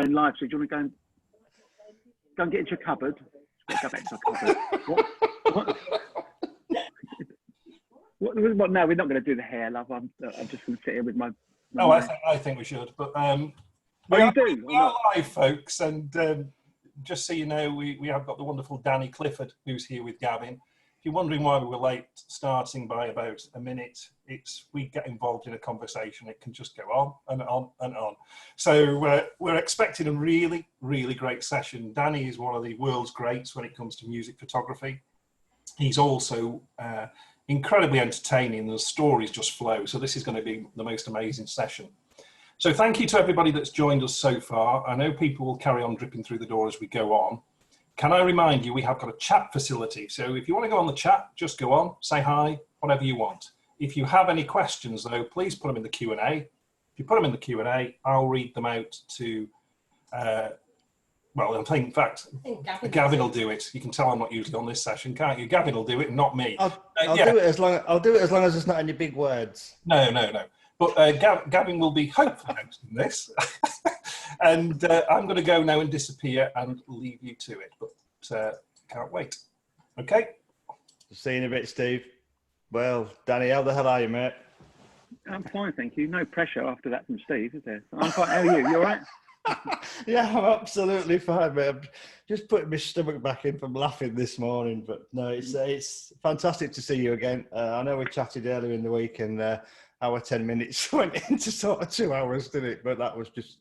going live, so do you want to go and get into your cupboard? Go back to the cupboard. What? No, we're not going to do the hair, love. I'm just going to sit here with my. I think we should. But we are live, folks, and just so you know, we have got the wonderful Danny Clifford who's here with Gavin. If you're wondering why we were late starting by about a minute, we get involved in a conversation. It can just go on and on and on. So we're expecting a really, really great session. Danny is one of the world's greats when it comes to music photography. He's also incredibly entertaining, and the stories just flow. So this is going to be the most amazing session. So thank you to everybody that's joined us so far. I know people will carry on dripping through the door as we go on. Can I remind you, we have got a chat facility. So if you want to go on the chat, just go on, say hi, whatever you want. If you have any questions though, please put them in the Q&A. If you put them in the Q&A, I'll read them out to, well, in fact, Gavin will do it. You can tell I'm not usually on this session, can't you? Gavin will do it, not me. I'll do it as long as there's not any big words. No. But Gavin will be hopefully hosting this. And I'm going to go now and disappear and leave you to it. But can't wait. Okay? See you in a bit, Steve. Well, Danny, how the hell are you, mate? I'm fine, thank you. No pressure after that from Steve, is there? I'm fine. How are you? You all right? Yeah, I'm absolutely fine, mate. I'm just putting my stomach back in from laughing this morning. But no, it's fantastic to see you again. I know we chatted earlier in the week, and our 10 minutes went into sort of 2 hours, didn't it? But that was just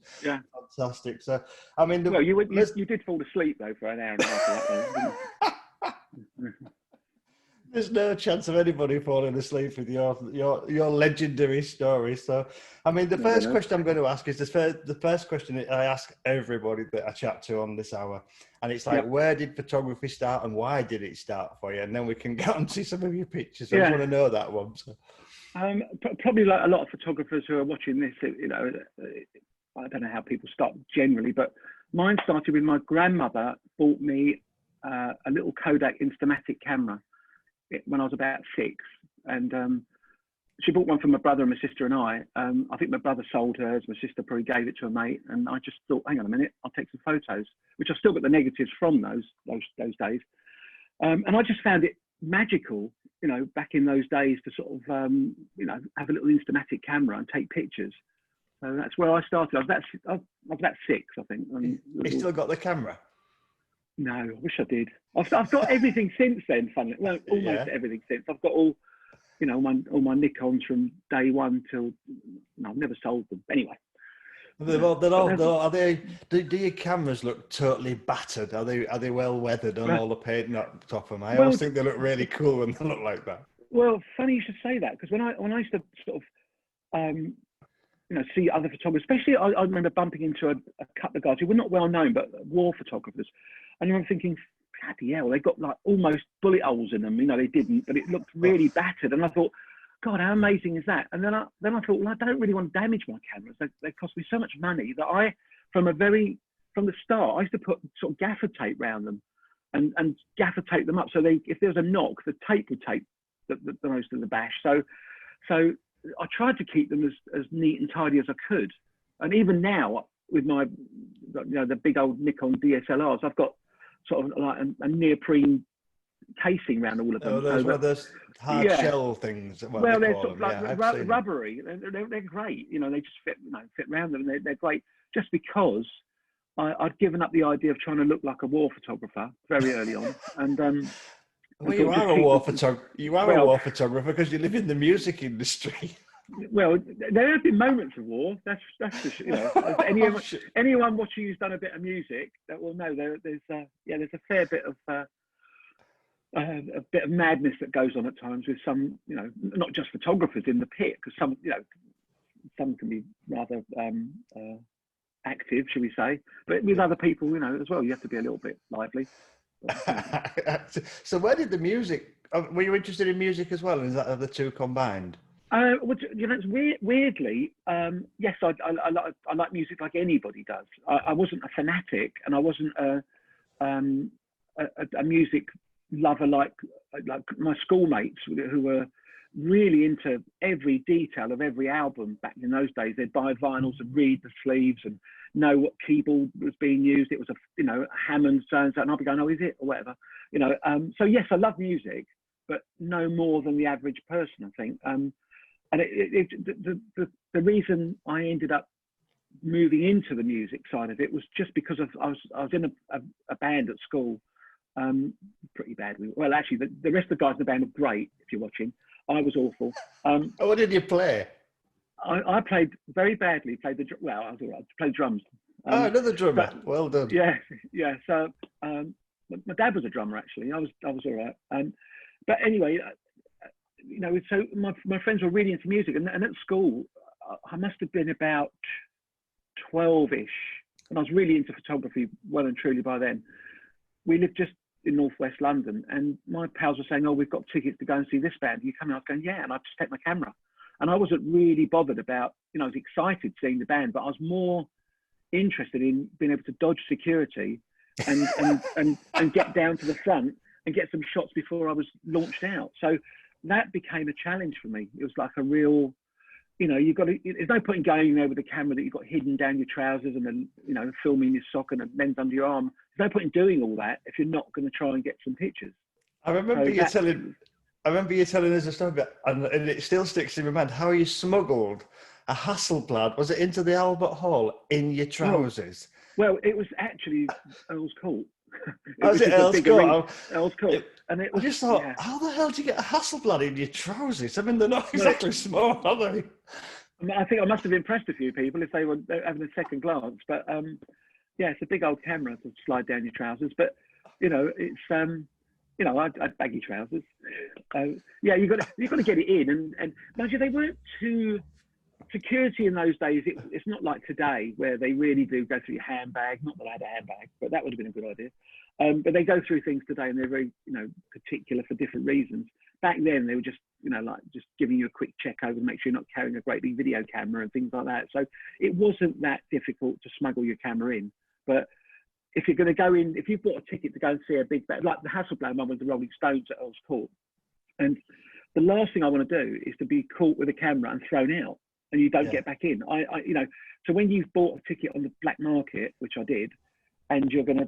fantastic. So, I mean, well, you did fall asleep though for an hour and a half of that, didn't you? There's no chance of anybody falling asleep with your legendary story. So, I mean, the first question I'm going to ask is the first question that I ask everybody that I chat to on this hour, and it's like, where did photography start and why did it start for you? And then we can get on to some of your pictures. I just want to know that one. So. Probably like a lot of photographers who are watching this, you know, I don't know how people start generally, but mine started with my grandmother bought me a little Kodak Instamatic camera when I was about 6, and she bought one for my brother and my sister and I. I think my brother sold hers, my sister probably gave it to a mate, and I just thought, hang on a minute, I'll take some photos, which I've still got the negatives from those days. And I just found it magical, you know, back in those days to sort of, you know, have a little Instamatic camera and take pictures. So that's where I started. I was about 6, I think. You still got the camera? No, I wish I did. I've got everything since then, funnily. Well, almost everything since. I've got all, you know, all my Nikons from day one till, no, I've never sold them. Anyway. Do your cameras look totally battered? Are they well weathered on all the paint not top of them? I always think they look really cool when they look like that. Well, funny you should say that, because when I used to sort of, you know, see other photographers, especially I remember bumping into a couple of guys who were not well known, but war photographers. And I remember thinking, bloody hell, they got like almost bullet holes in them. You know, they didn't, but it looked really battered. And I thought, God, how amazing is that? And then I thought, well, I don't really want to damage my cameras. They cost me so much money that from the start, I used to put sort of gaffer tape around them and gaffer tape them up. So if there was a knock, the tape would tape the most of the bash. So I tried to keep them as neat and tidy as I could. And even now with my, you know, the big old Nikon DSLRs, I've got sort of like a neoprene casing around all of them. One of those hard shell things. Well, they're sort of like rubbery. They're great. You know, they just fit around them. And they're great. Just because I'd given up the idea of trying to look like a war photographer very early on, and well, you are a war photographer because you live in the music industry. Well, there have been moments of war. That's for sure. You know, anyone watching who's done a bit of music that will know there's a fair bit of a bit of madness that goes on at times with some, you know, not just photographers in the pit, because some, you know, some can be rather active, shall we say, but with other people, you know, as well, you have to be a little bit lively. So where did the music, were you interested in music as well? Is that the two combined? Well, you know, it's weirdly, yes, I like music like anybody does. I wasn't a fanatic, and I wasn't a music lover like my schoolmates who were really into every detail of every album back in those days. They'd buy vinyls and read the sleeves and know what keyboard was being used. It was a Hammond so and so, and I'll be going, oh, is it, or whatever, So yes, I love music, but no more than the average person, I think. And the reason I ended up moving into the music side of it was just because I was in a band at school, pretty bad. Well, actually, the rest of the guys in the band were great. If you're watching, I was awful. What did you play? I played very badly. I was all right. I played drums. Another drummer. Well done. Yeah. So my dad was a drummer actually. I was all right. But anyway, so my friends were really into music, and at school, I must have been about 12-ish, and I was really into photography well and truly by then. We lived just in northwest London, and my pals were saying, oh, we've got tickets to go and see this band. You come? I was going, yeah, and I just take my camera. And I wasn't really bothered about, I was excited seeing the band, but I was more interested in being able to dodge security and get down to the front and get some shots before I was launched out. So that became a challenge for me. It was like a real, there's no point in going there with a camera that you've got hidden down your trousers and then, filming your sock and a lens under your arm. There's no point in doing all that if you're not going to try and get some pictures. I remember you telling us a story about, and it still sticks in my mind, how you smuggled a Hasselblad, was it into the Albert Hall in your trousers? Well, it was actually Earl's Court. Was it Earl's Court? Earl's Court. And it was, I just thought, how the hell do you get a Hasselblad in your trousers? I mean, they're not exactly small, are they? I think I must have impressed a few people if they were having a second glance. But it's a big old camera to slide down your trousers. But, it's... I had baggy trousers. You've got to get it in, and mind you, they weren't too security in those days. It's not like today where they really do go through your handbag. Not that I had a handbag, but that would have been a good idea. But they go through things today, and they're very particular for different reasons. Back then, they were just just giving you a quick check over to make sure you're not carrying a great big video camera and things like that. So it wasn't that difficult to smuggle your camera in, but if you're going to go in, if you've bought a ticket to go and see a big band, like the Hasselblad one with the Rolling Stones at Earl's Court, and the last thing I want to do is to be caught with a camera and thrown out, and you don't get back in. So when you've bought a ticket on the black market, which I did, and you're going to,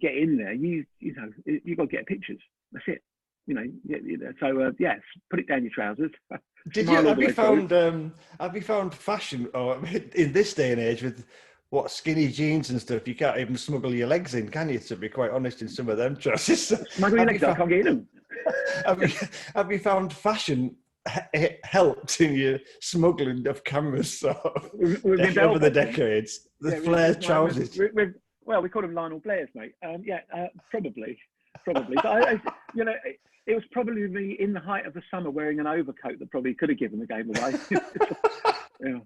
get in there, you've got to get pictures. That's it. So yes, put it down your trousers. Have you found fashion, or in this day and age with what skinny jeans and stuff, you can't even smuggle your legs in, can you? To be quite honest, in some of them trousers. Smuggle your legs, I can't get in them. Have you found fashion helped in your smuggling of cameras over the decades? The flared trousers. We call them Lionel Blairs, mate. Probably. But it was probably me in the height of the summer wearing an overcoat that probably could have given the game away. Yeah.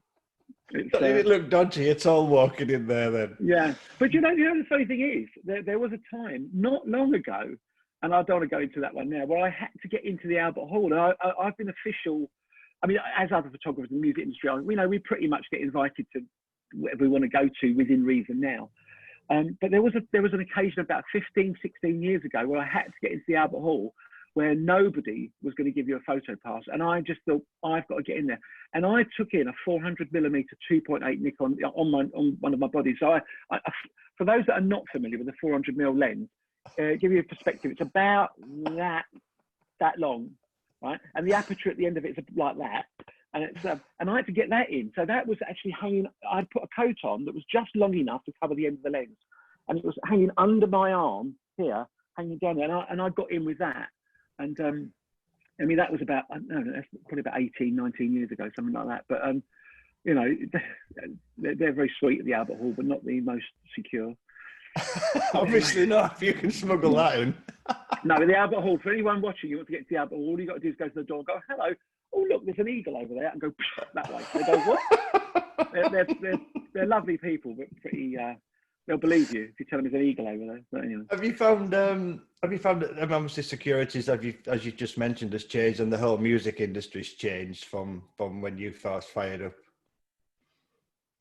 It looked dodgy at all walking in there then. Yeah, but the funny thing is, there was a time not long ago, and I don't want to go into that one now, where I had to get into the Albert Hall. And I've been official. I mean, as other photographers in the music industry, we pretty much get invited to whatever we want to go to within reason now. But there was an occasion about 15, 16 years ago where I had to get into the Albert Hall, where nobody was going to give you a photo pass. And I just thought, I've got to get in there. And I took in a 400mm 2.8 Nikon on one of my bodies. So I, for those that are not familiar with the 400mm lens, give you a perspective, it's about that long, right? And the aperture at the end of it is like that. And and I had to get that in. So that was actually hanging, I'd put a coat on that was just long enough to cover the end of the lens. And it was hanging under my arm here, hanging down there. And I got in with that. And I mean, that was about, I don't know, that's probably about 18, 19 years ago, something like that. But, they're very sweet at the Albert Hall, but not the most secure. Obviously not, if you can smuggle that in. No, the Albert Hall, for anyone watching, you want to get to the Albert Hall, all you got to do is go to the door and go, hello. Oh, look, there's an eagle over there, and go that way. They go, what? They're lovely people, but pretty... they'll believe you if you tell them there's an eagle over there. But anyway. Have you found obviously securities, as you just mentioned, has changed, and the whole music industry's changed from when you first fired up?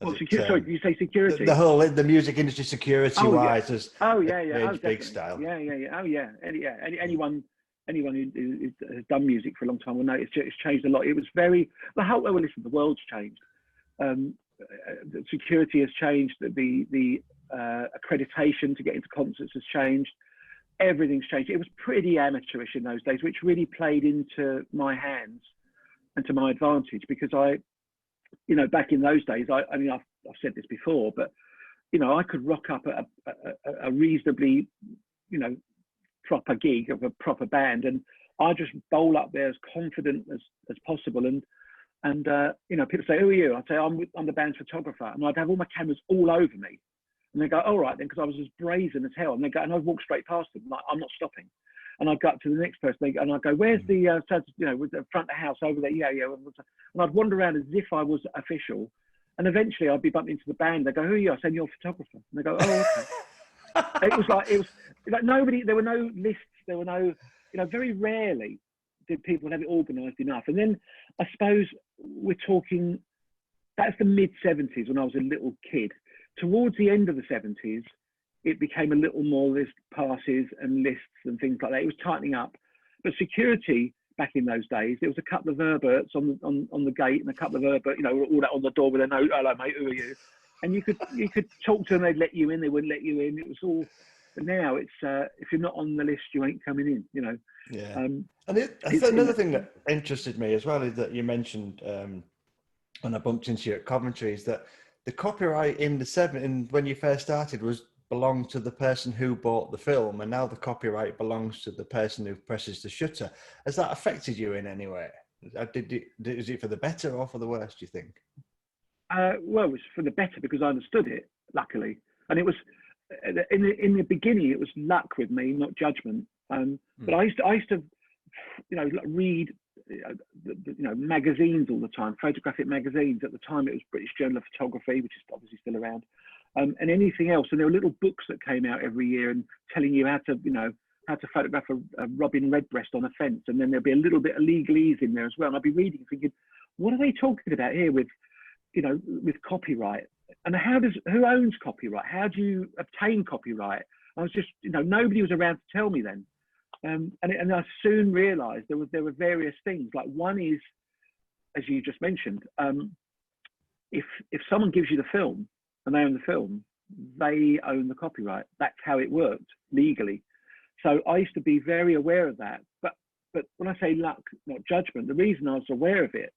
Sorry, did you say security? The music industry security wise has changed big style. Yeah. Oh yeah. Anyone anyone who has done music for a long time will know it's changed a lot. It was the whole, well, listen, the world's changed. The security has changed. The accreditation to get into concerts has changed. Everything's changed. It was pretty amateurish in those days, which really played into my hands and to my advantage, because back in those days, I mean, I've said this before, but I could rock up at a reasonably, proper gig of a proper band, and I just bowl up there as confident as possible. And people say, "Who are you?" I'd say, "I'm the band's photographer," and I'd have all my cameras all over me, and they go, "All right then," because I was as brazen as hell. And they go, and I'd walk straight past them, like, I'm not stopping. And I'd go up to the next person, and I'd go, "Where's the with the front of the house over there?" Yeah. And I'd wander around as if I was official. And eventually I'd be bumped into the band. They go, "Who are you?" I say, "You're a photographer." And they go, "Oh, okay." it was like nobody. There were no lists. There were no, very rarely did people have it organised enough. And then I suppose we're talking, that's the mid-70s when I was a little kid. Towards the end of the 70s, it became a little more list passes and lists and things like that. It was tightening up. But security back in those days, there was a couple of Herberts on the gate and a couple of Herbert, all that on the door with a note, "Hello mate, who are you?" And you could talk to them, they'd let you in, they wouldn't let you in. It was all. But now it's if you're not on the list, you ain't coming in. Yeah. Another thing that interested me as well is that you mentioned when I bumped into you at Coventry is that the copyright in when you first started belonged to the person who bought the film, and now the copyright belongs to the person who presses the shutter. Has that affected you in any way? Is it for the better or for the worse, do you think? Well, it was for the better because I understood it, luckily. And it was in the beginning, it was luck with me, not judgment. But I used to read magazines all the time, photographic magazines. At the time, it was British Journal of Photography, which is obviously still around, and anything else. And there were little books that came out every year and telling you how to photograph a robin redbreast on a fence. And then there'd be a little bit of legalese in there as well. And I'd be reading, thinking, what are they talking about here with copyright? And who owns copyright? How do you obtain copyright? I was just, nobody was around to tell me then. And I soon realized there were various things. Like, one is, as you just mentioned, if someone gives you the film and they own the film, they own the copyright. That's how it worked legally. So I used to be very aware of that. But when I say luck, not judgment, the reason I was aware of it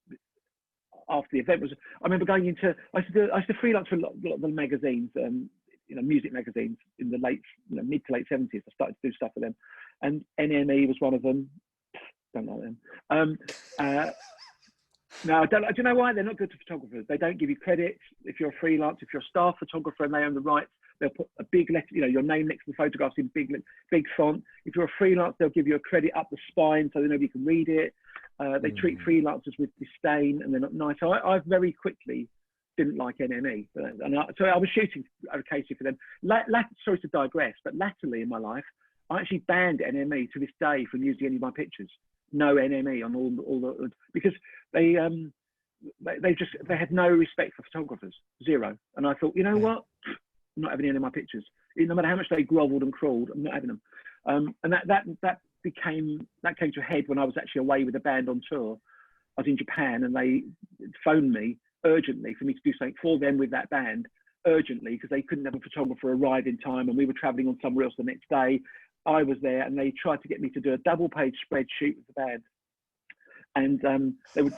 after the event was, I remember going into, I used to freelance for a lot of the magazines, music magazines in the mid to late 70s. I started to do stuff for them, and NME was one of them. Don't like them. No, I don't. Do you know why? They're not good to photographers. They don't give you credit if you're a freelance. If you're a staff photographer and they own the rights, they'll put a big letter, your name next to the photographs in big font. If you're a freelance, they'll give you a credit up the spine so that nobody can read it. They treat freelancers with disdain, and they're not nice. So I very quickly didn't like NME, so I was shooting occasionally for them. Sorry to digress, but latterly in my life, I actually banned NME to this day from using any of my pictures. No NME on all the, because they had no respect for photographers, zero. And I thought, what? I'm not having any of my pictures. No matter how much they grovelled and crawled, I'm not having them. And that came to a head when I was actually away with a band on tour. I was in Japan, and they phoned me urgently for me to do something for them with that band, urgently, because they couldn't have a photographer arrive in time, and we were travelling on somewhere else the next day. I was there, and they tried to get me to do a double-page spreadsheet with the band. And they would.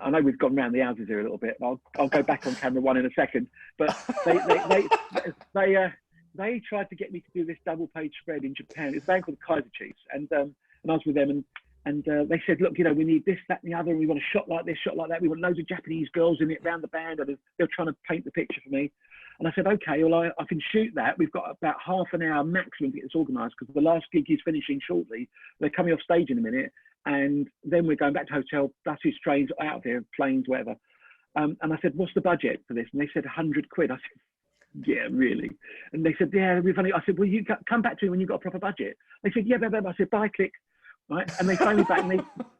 I know we've gone around the houses here a little bit. I'll go back on camera one in a second. But they tried to get me to do this double-page spread in Japan. It's a band called the Kaiser Chiefs, and I was with them, and they said, look, we need this, that, and the other, and we want a shot like this, shot like that. We want loads of Japanese girls in it around the band, and they were trying to paint the picture for me. And I said, okay, well, I can shoot that. We've got about half an hour maximum to get this organised, because the last gig is finishing shortly. They're coming off stage in a minute, and then we're going back to hotel, buses, trains, out of here, planes, whatever. And I said, what's the budget for this? And they said 100 quid. I said, yeah, really? And they said, yeah, we've only. I said, well, you come back to me when you've got a proper budget. They said, yeah, I said, bye, click. Right, and they phoned me back, and they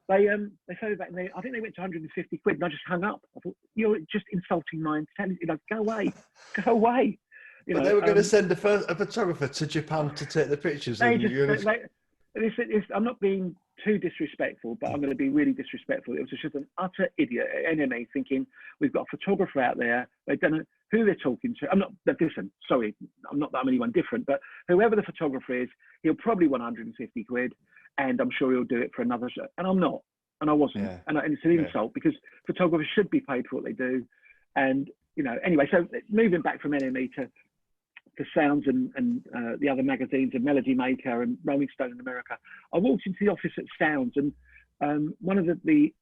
phoned me back, and I think they went to 150 quid, and I just hung up. I thought, you're just insulting my intelligence. Go away, go away. But they were going to send a photographer to Japan to take the pictures. They I'm not being too disrespectful, but I'm going to be really disrespectful. It was just an utter idiot at NME thinking we've got a photographer out there. They don't know who they're talking to. I'm not different. Sorry, I'm not that I'm anyone different, but whoever the photographer is, he'll probably want 150 quid, and I'm sure he'll do it for another show. And I'm not, and I wasn't, and it's an insult because photographers should be paid for what they do. And anyway, so moving back from NME to Sounds and the other magazines and Melody Maker and Rolling Stone in America, I walked into the office at Sounds, and one of the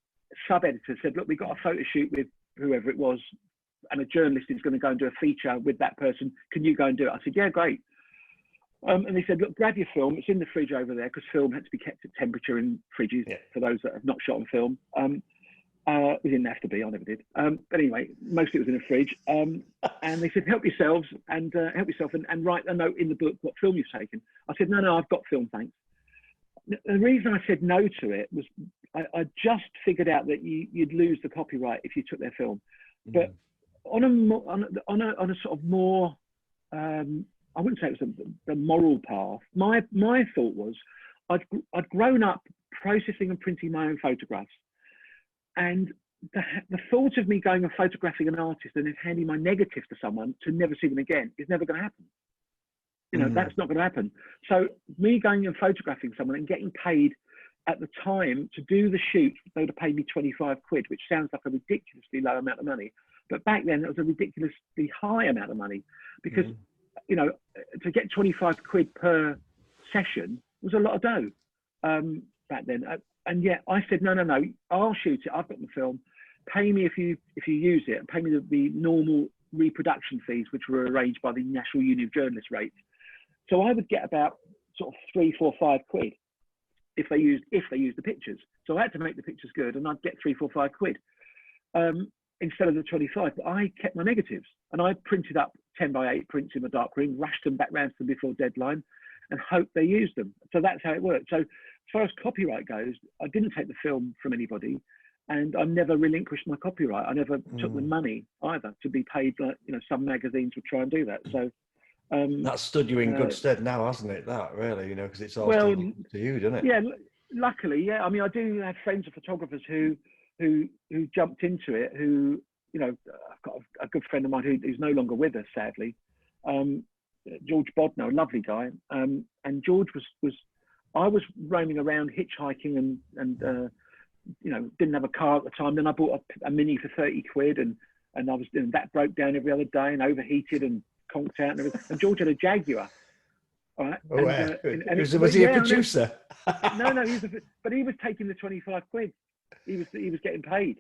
sub-editors said, look, we got a photo shoot with whoever it was, and a journalist is going to go and do a feature with that person. Can you go and do it? I said, yeah, great. And they said, look, grab your film. It's in the fridge over there, because film had to be kept at temperature in fridges for those that have not shot on film. It didn't have to be, I never did. But anyway, mostly it was in a fridge. And they said, help yourself and write a note in the book what film you've taken. I said, no, I've got film, thanks. The reason I said no to it was I just figured out that you'd lose the copyright if you took their film. But on a sort of more, I wouldn't say it was the moral path. My thought was I'd grown up processing and printing my own photographs. And the thought of me going and photographing an artist and then handing my negative to someone to never see them again is never going to happen. That's not going to happen. So me going and photographing someone and getting paid at the time to do the shoot, they would have paid me 25 quid, which sounds like a ridiculously low amount of money. But back then it was a ridiculously high amount of money because, to get 25 quid per session was a lot of dough back then. And yet I said, no, I'll shoot it. I've got the film. Pay me if you use it, and pay me the normal reproduction fees, which were arranged by the National Union of Journalists rates. So I would get about sort of 3, 4, 5 quid if they used the pictures. So I had to make the pictures good, and I'd get 3, 4, 5 quid instead of the 25. But I kept my negatives, and I printed up 10 by 8 prints in the darkroom, rushed them back round to them before deadline, and hoped they used them. So that's how it worked. So as far as copyright goes, I didn't take the film from anybody, and I never relinquished my copyright. I never took the money either to be paid. Like some magazines would try and do that. So that stood you in good stead now, hasn't it? That really, because it's all to you, doesn't it? Yeah, luckily, yeah. I mean, I do have friends of photographers who jumped into it. Who I've got a good friend of mine who's no longer with us, sadly. George Bodno, a lovely guy, and George was. I was roaming around hitchhiking and didn't have a car at the time. Then I bought a Mini for 30 quid and I was that broke down every other day and overheated and conked out and everything. And George had a Jaguar. All right. Was he a producer? No, but he was taking the 25 quid. He was getting paid,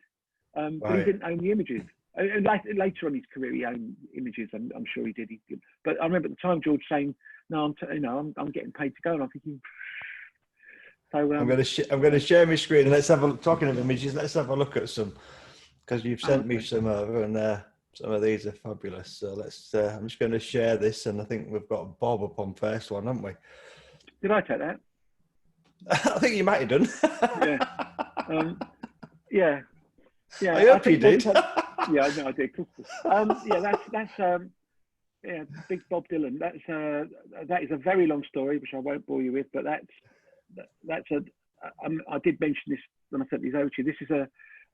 but he didn't own the images. And later on in his career, he owned images. I'm sure he did. But I remember at the time George saying, "No, I'm getting paid to go," and I'm thinking. So, I'm going to share my screen and let's have a look. Talking of images, let's have a look at some, because you've sent me some over, and some of these are fabulous. So let's. I'm just going to share this, and I think we've got Bob up on first one, haven't we? Did I take that? I think you might have done. Yeah. I hope you did. Yeah, no, I did. That's big Bob Dylan. That is a very long story, which I won't bore you with, but I did mention this when I sent these over to you. This is a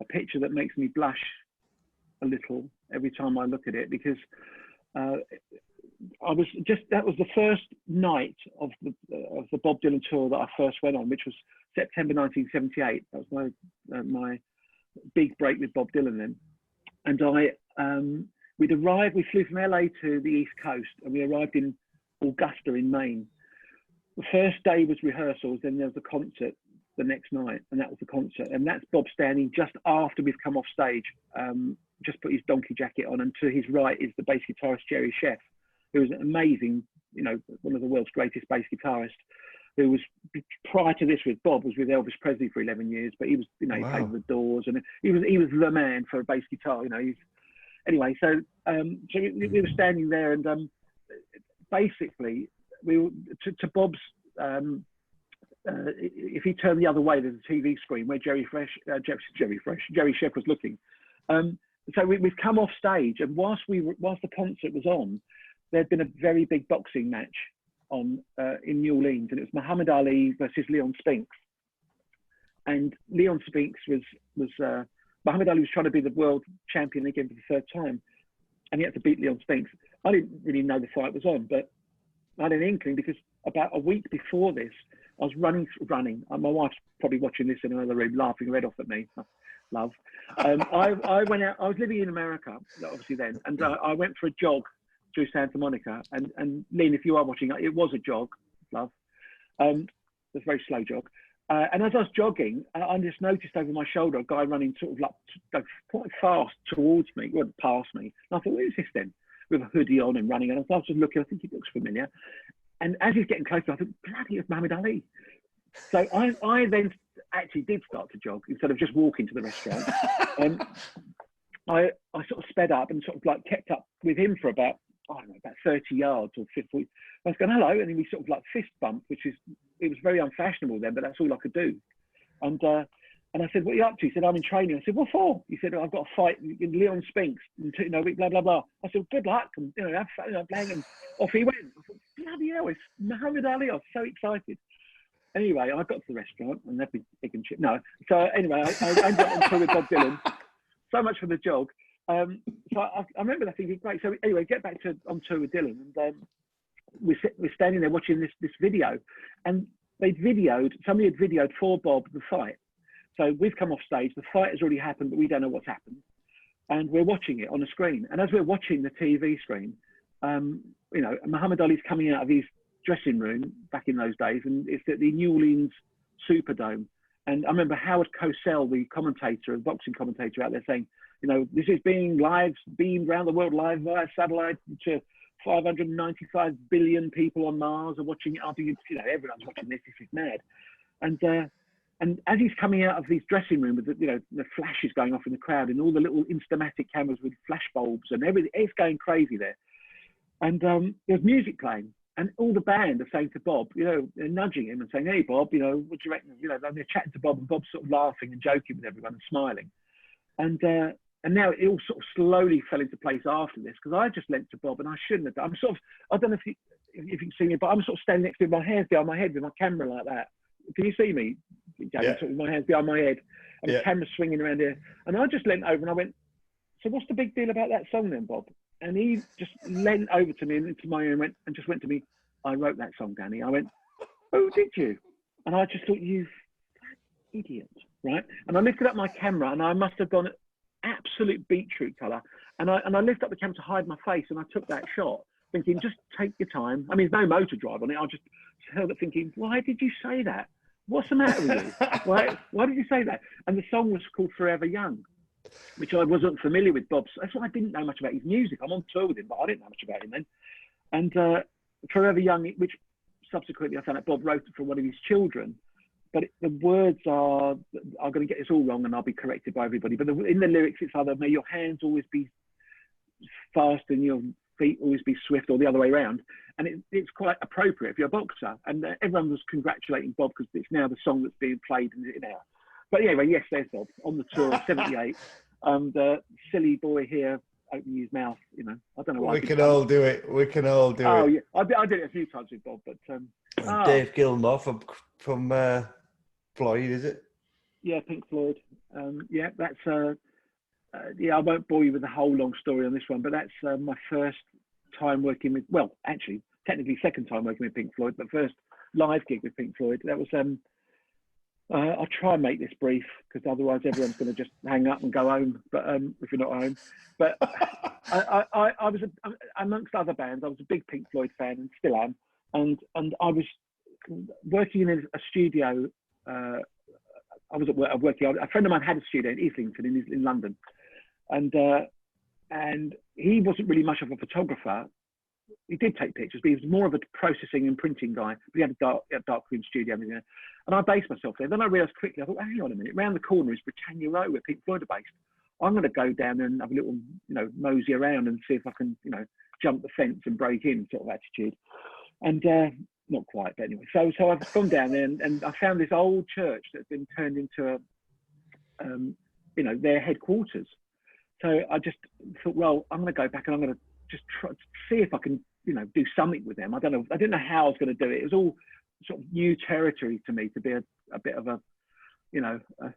picture that makes me blush a little every time I look at it, because that was the first night of the Bob Dylan tour that I first went on, which was September 1978. That was my big break with Bob Dylan then. And we flew from LA to the East Coast, and we arrived in Augusta in Maine. The first day was rehearsals, then there was a concert the next night, and that was the concert. And that's Bob standing just after we've come off stage, just put his donkey jacket on, and to his right is the bass guitarist Jerry Sheff, who was an amazing, one of the world's greatest bass guitarists, who was, prior to this with Bob, was with Elvis Presley for 11 years, but he was, he played with the Doors, and he was the man for a bass guitar, Anyway, so we were standing there, and basically we were, to Bob's, if he turned the other way, there's a TV screen where Jerry Sheff was looking. So we've come off stage, and whilst the concert was on, there'd been a very big boxing match on in New Orleans, and it was Muhammad Ali versus Leon Spinks. And Leon Spinks was Muhammad Ali was trying to be the world champion again for the third time, and he had to beat Leon Spinks. I didn't really know the fight was on, but I had an inkling because about a week before this, I was running. My wife's probably watching this in another room, laughing her head off at me. Love. I went out. I was living in America, obviously then, and I went for a jog through Santa Monica. And Lynn, if you are watching, it was a jog, love. It was a very slow jog. And as I was jogging, I just noticed over my shoulder a guy running sort of like quite fast towards me, well, past me. And I thought, where is this then? With a hoodie on and running. And I was just looking, I think he looks familiar. And as he's getting closer, I thought, bloody, it's Muhammad Ali. So I then actually did start to jog instead of just walking to the restaurant. I sort of sped up and sort of like kept up with him for about, I don't know, about 30 yards or 50. I was going, hello, and then we sort of like fist bumped, it was very unfashionable then, but that's all I could do. And I said, what are you up to? He said, I'm in training. I said, what for? He said, I've got a fight in Leon Spinks, blah, blah, blah. I said, good luck, and have fun, bang, and off he went. I thought, bloody hell, it's Muhammad Ali. I was so excited. Anyway, I got to the restaurant, and that'd be egg and chip. No. So anyway, I ended up on tour with Bob Dylan. So much for the jog. So I remember that thinking, great. So anyway, get back to on tour with Dylan, and we're standing there watching this video, and somebody had videoed for Bob the fight. So we've come off stage, the fight has already happened, but we don't know what's happened, and we're watching it on a screen. And as we're watching the TV screen, Muhammad Ali's coming out of his dressing room back in those days, and it's at the New Orleans Superdome. And I remember Howard Cosell, the commentator, a boxing commentator out there saying, this is being beamed around the world live via satellite to 595 billion people on Mars are watching it. I think everyone's watching this. This is mad. And as he's coming out of his dressing room with the flashes going off in the crowd and all the little Instamatic cameras with flash bulbs and everything, it's going crazy there. And there's music playing. And all the band are saying to Bob, they're nudging him and saying, hey, Bob, what do you reckon? They're chatting to Bob, and Bob's sort of laughing and joking with everyone and smiling. And now it all sort of slowly fell into place after this, because I just leant to Bob, and I shouldn't have done. I don't know if you can see me, but I'm sort of standing next to him, my hands behind my head with my camera like that. Can you see me? Yeah. Sort of my hands behind my head, and the camera's swinging around here. And I just leant over and I went, so what's the big deal about that song then, Bob? And he just leant over to me and into my ear and just went to me, I wrote that song, Danny. I went, oh, did you? And I just thought, you idiot, right? And I lifted up my camera, and I must have gone absolute beetroot colour. And I lifted up the camera to hide my face, and I took that shot, thinking, just take your time. I mean, there's no motor drive on it. I just held it thinking, why did you say that? What's the matter with you? Why did you say that? And the song was called Forever Young, which I wasn't familiar with Bob's. That's why I didn't know much about his music. I'm on tour with him, but I didn't know much about him then. And Forever Young, which subsequently I found out Bob wrote for one of his children. But the words are going to get this all wrong, and I'll be corrected by everybody. But in the lyrics, it's either may your hands always be fast and your feet always be swift, or the other way around. And it's quite appropriate if you're a boxer. And everyone was congratulating Bob because it's now the song that's being played now. But anyway, yes, there's Bob on the tour, 78. Silly boy here opening his mouth, I don't know why. We can all do it. We can all do it. Oh, yeah. I did it a few times with Bob, but... Dave Gilmour from Floyd, is it? Yeah, Pink Floyd. That's... I won't bore you with the whole long story on this one, but that's my first time working with... Well, actually, technically second time working with Pink Floyd, but first live gig with Pink Floyd. That was... I'll try and make this brief, because otherwise everyone's going to just hang up and go home. But if you're not home, but I was amongst other bands. I was a big Pink Floyd fan and still am. And I was working in a studio. I was working. A friend of mine had a studio in Islington in London, and he wasn't really much of a photographer. He did take pictures, but he was more of a processing and printing guy. But he had a dark room studio, and I based myself there. Then I realised quickly, I thought, hang on a minute, round the corner is Britannia Row, where Pink Floyd are based. I'm going to go down there and have a little, mosey around and see if I can, jump the fence and break in, sort of attitude. And not quite, but anyway. So I've gone down there and I found this old church that's been turned into their headquarters. So I just thought, well, I'm going to go back and I'm going to just try to see if I can you know, do something with them. I don't know. I didn't know how I was going to do it. It was all sort of new territory to me to be a bit of a, you know, a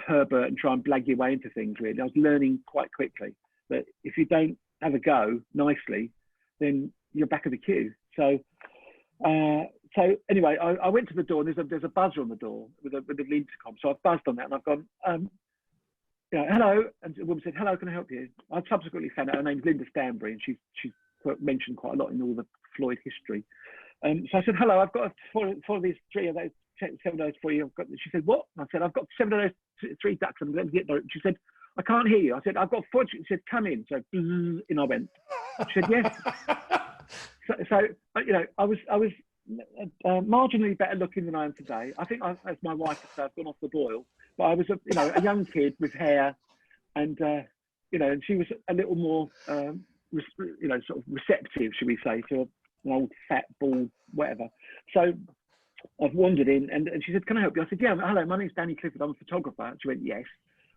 Herbert and try and blag your way into things. Really, I was learning quite quickly that if you don't have a go nicely, then you're back of the queue. So anyway, I went to the door, and there's a buzzer on the door with an intercom. So I've buzzed on that, and I've gone, you know, hello. And the woman said, hello, can I help you? I subsequently found out her name's Linda Stanbury, and she's mentioned quite a lot in all the Floyd history. So I said, hello, I've got four of these, 3 of those, 7 of those for you. She said, what? And I said, I've got 7 of those 3 ducks. And let me get there. She said, I can't hear you. I said, I've got 4. She said, come in. So in I went. She said, yes. So you know, I was marginally better looking than I am today. I think, as my wife would say, I've gone off the boil. But I was a young kid with hair, and you know, and she was a little more you know, sort of receptive, should we say, to an old fat bald whatever. So I've wandered in, and she said, can I help you? I said, yeah, hello, my name's Danny Clifford, I'm a photographer. She went, yes.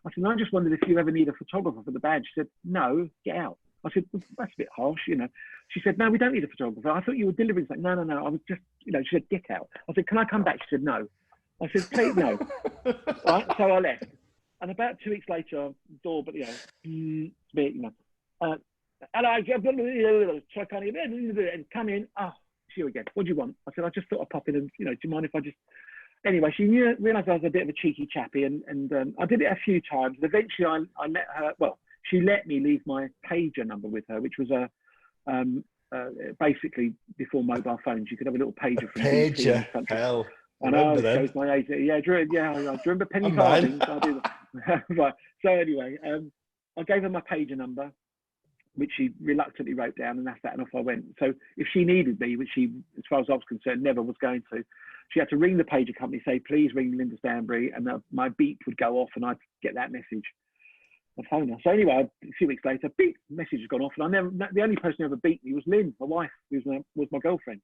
I said, I just wondered if you ever need a photographer for the band. She said, no, get out. I said, well, that's a bit harsh, you know. She said, no, we don't need a photographer. I thought you were delivering something. No, I was just, you know. She said, get out. I said, can I come back? She said, no. I said, please, no. Right, so I left. And about 2 weeks later, door, but you know, you know, hello, so I can't even, and come in. Oh, it's you again. What do you want? I said, I just thought I'd pop in, and you know, do you mind if I just? Anyway, she realised I was a bit of a cheeky chappy, and I did it a few times. And eventually, I let her. Well, she let me leave my pager number with her, which was basically before mobile phones, you could have a little pager from pager. Hell, I know, it shows my age. Yeah, I remember penny farthings. I do that. Right. So anyway, I gave her my pager number, which she reluctantly wrote down, and that's that, and off I went. So if she needed me, which she, as far as I was concerned, never was going to, she had to ring the pager company, say, please ring Linda Stanbury, and my beep would go off, and I'd get that message. I phone her. So anyway, a few weeks later, beep, message has gone off, and the only person who ever beat me was Lynn, my wife, who was my girlfriend.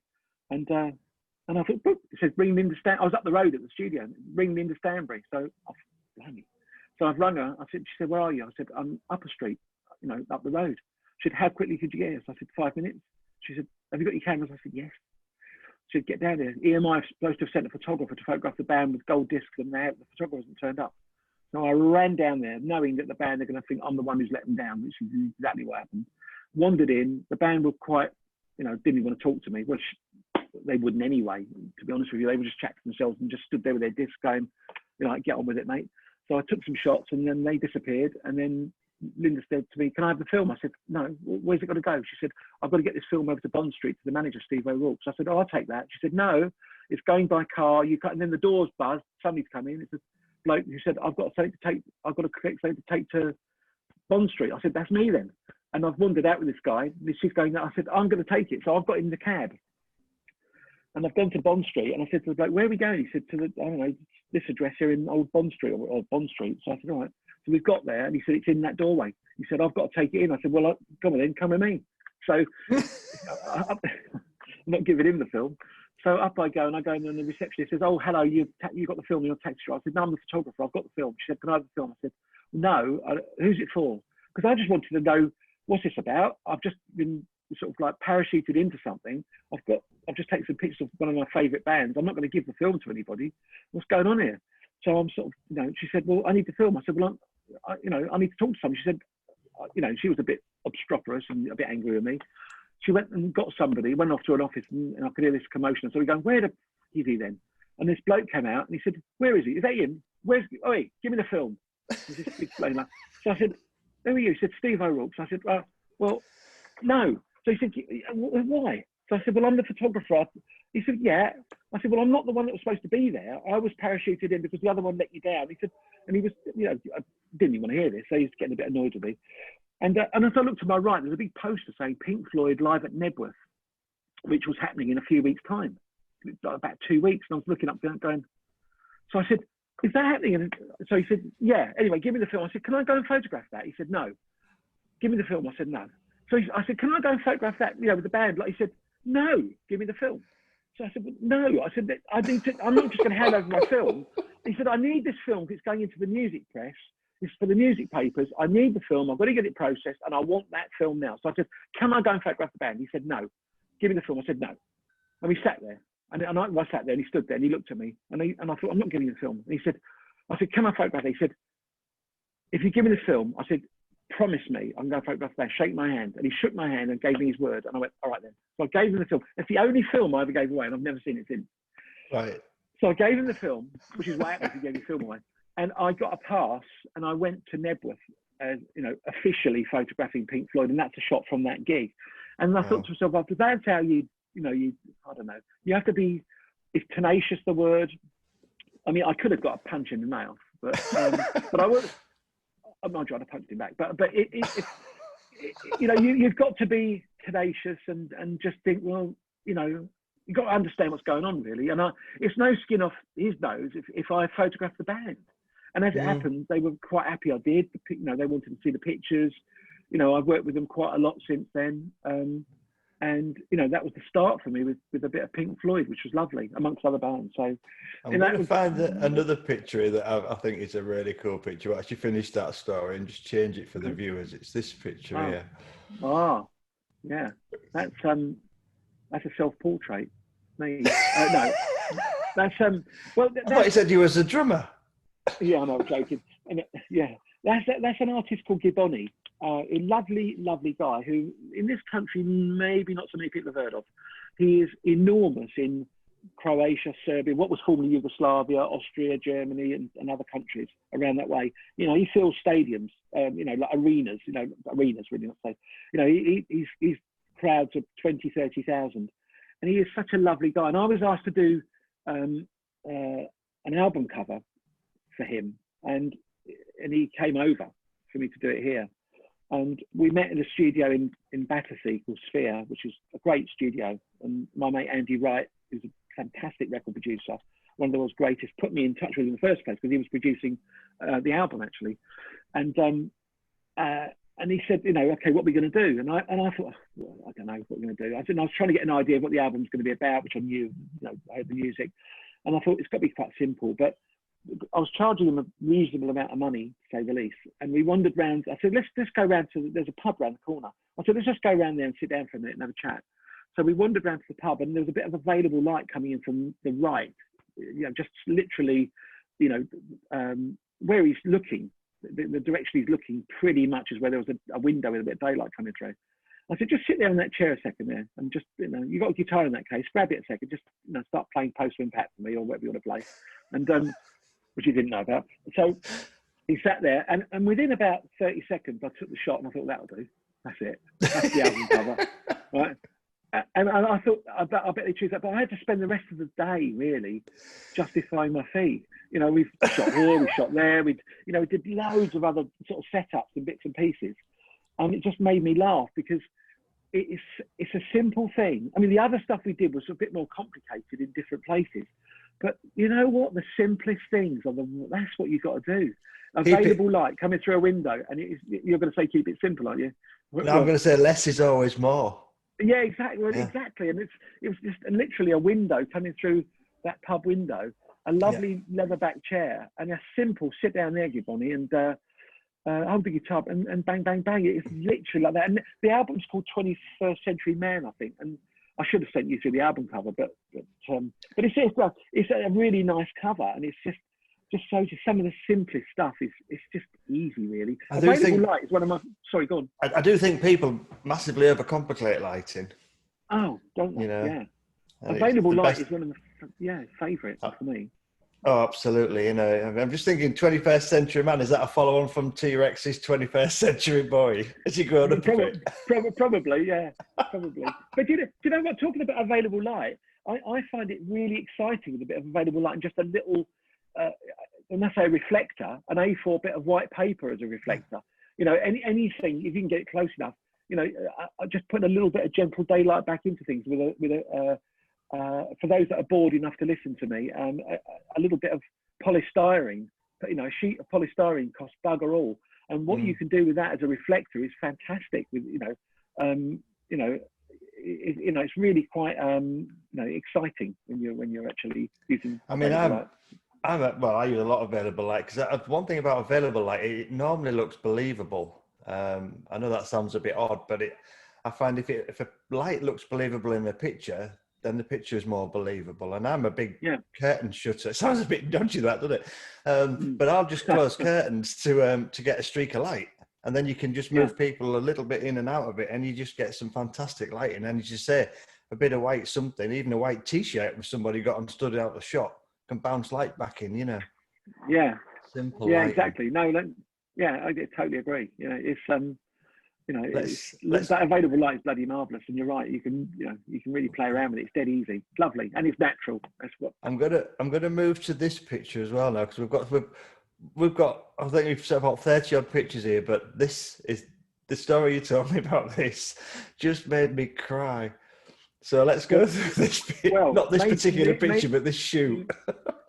And I thought, boop, it says ring Linda Stanbury. I was up the road at the studio, ring Linda Stanbury. So I've rung her. She said, where are you? I said, I'm up a street, you know, up the road. She said, how quickly could you get here? So I said, 5 minutes. She said, have you got your cameras? I said, yes. She said, get down there. EMI is supposed to have sent a photographer to photograph the band with gold discs, and the photographer hasn't turned up. So I ran down there, knowing that the band are going to think I'm the one who's let them down, which is exactly what happened. Wandered in. The band were quite, you know, didn't even want to talk to me, which they wouldn't anyway, to be honest with you. They were just chatting to themselves and just stood there with their discs going, you know, like, get on with it, mate. So I took some shots, and then they disappeared. And then Linda said to me, can I have the film? I said, no, where's it got to go? She said, I've got to get this film over to Bond Street to the manager, Steve O'Rourke. So I said, oh, I'll take that. She said, no, it's going by car. And then the doors buzzed. Somebody's come in. It's a bloke who said, I've got something to take to Bond Street. I said, that's me then. And I've wandered out with this guy. She's going, I said, I'm going to take it. So I've got in the cab. And I've gone to Bond Street, and I said to the bloke, where are we going? He said, I don't know, this address here in Old Bond Street or Bond Street. So I said, all right. So we've got there, and he said, it's in that doorway. He said, I've got to take it in. I said, well, come on then, come with me. So I'm not giving him the film. So up I go, and the receptionist says, oh, hello, you got the film in your taxi. I said, no, I'm the photographer. I've got the film. She said, can I have the film? I said, no, who's it for? Because I just wanted to know, what's this about? I've just been sort of like parachuted into something. I've just taken some pictures of one of my favourite bands. I'm not going to give the film to anybody. What's going on here? So I'm sort of, you know, she said, well, I need the film. I said, well, I need to talk to someone. She said, you know, she was a bit obstreperous and a bit angry with me. She went and got somebody, went off to an office, and I could hear this commotion. So we're going, where the is he then? And this bloke came out, and he said, where is he? Is that him? Oi, give me the film. This big flamer. So I said, who are you? He said, Steve O'Rourke. So I said, well, no. So he said, why? So I said, well, I'm the photographer. He said, yeah. I said, well, I'm not the one that was supposed to be there. I was parachuted in because the other one let you down. He said, and he was, you know, I didn't even want to hear this, so he's getting a bit annoyed with me. And as I looked to my right, there's a big poster saying Pink Floyd live at Nebworth, which was happening in a few weeks' time, about 2 weeks. And I was looking up going, so I said, is that happening? And so he said, yeah. Anyway, give me the film. I said, can I go and photograph that? He said, no. Give me the film. I said, no. So I said, can I go and photograph that, you know, with the band? Like, he said, no, give me the film. So I said, well, no. I said, I'm not just going to hand over my film. He said, I need this film because it's going into the music press. It's for the music papers. I need the film. I've got to get it processed, and I want that film now. So I said, can I go and photograph the band? He said, no. give me the film. I said, no. And we sat there. And I sat there and he stood there and he looked at me and I thought, I'm not giving you the film. And he said, I said, can I photograph it? He said, if you give me the film, I said, promise me I'm going to photograph that. Shake my hand. And he shook my hand and gave me his word. And I went, all right then. So I gave him the film. It's the only film I ever gave away and I've never seen it since. Right. So I gave him the film, which is what happens if you gave your film away. And I got a pass and I went to Nebworth, officially photographing Pink Floyd. And that's a shot from that gig. And I thought to myself, after that's how I don't know, you have to be, is tenacious the word? I mean, I could have got a punch in the mouth, but I would. I'm not trying to punch him back, but you've got to be tenacious and just think, well, you've got to understand what's going on really. And it's no skin off his nose if I photograph the band. And as it happened, they were quite happy I did. They wanted to see the pictures. I've worked with them quite a lot since then. And that was the start for me with a bit of Pink Floyd, which was lovely, amongst other bands. So I'm going to find another picture that I think is a really cool picture. We'll actually finish that story and just change it for the viewers. It's this picture here. Oh, yeah, that's a self-portrait. Me? No, that's well. I thought you said you was a drummer. Yeah, I'm not joking. And, yeah, that's an artist called Gibboni. A lovely, lovely guy who, in this country, maybe not so many people have heard of. He is enormous in Croatia, Serbia, what was formerly Yugoslavia, Austria, Germany, and other countries around that way. He fills stadiums, like arenas. Arenas really not safe. He's crowds of 20, 30,000, and he is such a lovely guy. And I was asked to do an album cover for him, and he came over for me to do it here. And we met in a studio in Battersea called Sphere, which is a great studio. And my mate Andy Wright, who's a fantastic record producer, one of the world's greatest, put me in touch with him in the first place because he was producing the album actually. And he said, okay, what are we going to do? And I thought, well, I don't know what we're going to do. I was trying to get an idea of what the album's going to be about, which I knew, I heard the music. And I thought it's got to be quite simple, but I was charging them a reasonable amount of money, to say the least. And we wandered round. I said, let's go round there's a pub round the corner. I said, let's just go round there and sit down for a minute and have a chat. So we wandered round to the pub and there was a bit of available light coming in from the right, just literally, where he's looking, the direction he's looking pretty much is where there was a window with a bit of daylight coming through. I said, just sit there in that chair a second there and just, you got a guitar in that case, grab it a second, just, start playing Post Impact for me or whatever you want to play. And, which he didn't know about. So he sat there and within about 30 seconds, I took the shot and I thought, that'll do. That's it. That's the album cover. Right? And I thought, I bet they choose that. But I had to spend the rest of the day really justifying my fee. We've shot here, we shot there. We did loads of other sort of setups and bits and pieces. And it just made me laugh because it's a simple thing. I mean, the other stuff we did was a bit more complicated in different places. But you know what? The simplest things that's what you've got to do. Available light coming through a window, and you're going to say keep it simple, aren't you? No, I'm going to say less is always more. Yeah, exactly. Well, exactly. And it was just literally a window coming through that pub window, a lovely leatherback chair, and a simple sit down there, Gibboni, and hold the guitar and bang, bang, bang. It's literally like that. And the album's called 21st Century Man, I think. And I should have sent you through the album cover, but it's a really nice cover, and it's just shows you some of the simplest stuff. It's just easy, really. Available light is one of my. Sorry, go on. I do think people massively overcomplicate lighting. Oh, don't they? Yeah. Available light is one of the favourites for me. Oh, absolutely. I'm just thinking 21st Century Man, is that a follow-on from T-Rex's 21st Century Boy? As you grow up Probably, yeah. Probably. But do you know what? Talking about available light, I find it really exciting with a bit of available light and just a little, when I say a reflector, an A4 bit of white paper as a reflector. Anything, if you can get it close enough, I just put a little bit of gentle daylight back into things with a for those that are bored enough to listen to me, a little bit of polystyrene, a sheet of polystyrene costs bugger all. And what you can do with that as a reflector is fantastic. With it's really quite exciting when you're actually using. I mean, I use a lot of available light because one thing about available light, it normally looks believable. I know that sounds a bit odd, but I find if a light looks believable in the picture, then the picture is more believable. And I'm a big curtain shutter. It sounds a bit dodgy, that, doesn't it? But I'll just close curtains to get a streak of light. And then you can just move people a little bit in and out of it, and you just get some fantastic lighting. And as you say, a bit of white something, even a white T-shirt with somebody got and stood out the shot, can bounce light back in, you know. Yeah. Simple. Yeah, lighting. Exactly. No, I totally agree. You know, it's that available light is bloody marvelous, and you're right. You can really play around with it. It's dead easy. It's lovely, and it's natural. That's what I'm gonna move to this picture as well now, because we've got I think we've set about 30 odd pictures here, but this is the story you told me about. This just made me cry. So let's go through this. Not this particular picture, but this shoot.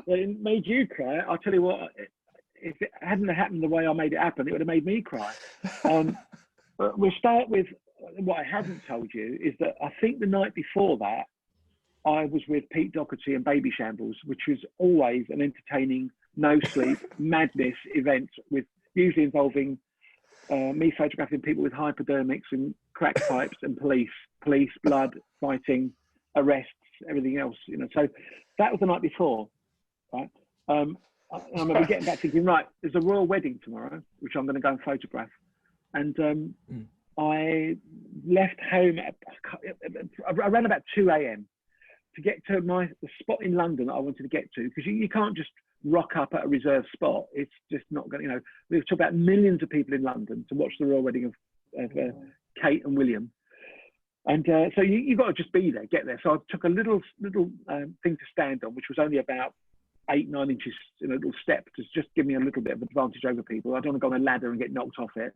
It made you cry. I'll tell you what. If it hadn't happened the way I made it happen, it would have made me cry. But we'll start with what I hadn't told you is that I think the night before that, I was with Pete Doherty and Baby Shambles, which was always an entertaining, no sleep, madness event, with usually involving me photographing people with hypodermics and crack pipes and police, blood, fighting, arrests, everything else. You know, so that was the night before, right? I remember getting back thinking, right, there's a royal wedding tomorrow, which I'm going to go and photograph. And I left home around about 2 a.m. to get to the spot in London that I wanted to get to, because you can't just rock up at a reserved spot. It's just not going to, you know, we've talked about millions of people in London to watch the royal wedding of Kate and William. And so you got to just be there, get there. So I took a little thing to stand on, which was only about 8-9 inches in a little step to just give me a little bit of advantage over people. I don't want to go on a ladder and get knocked off it.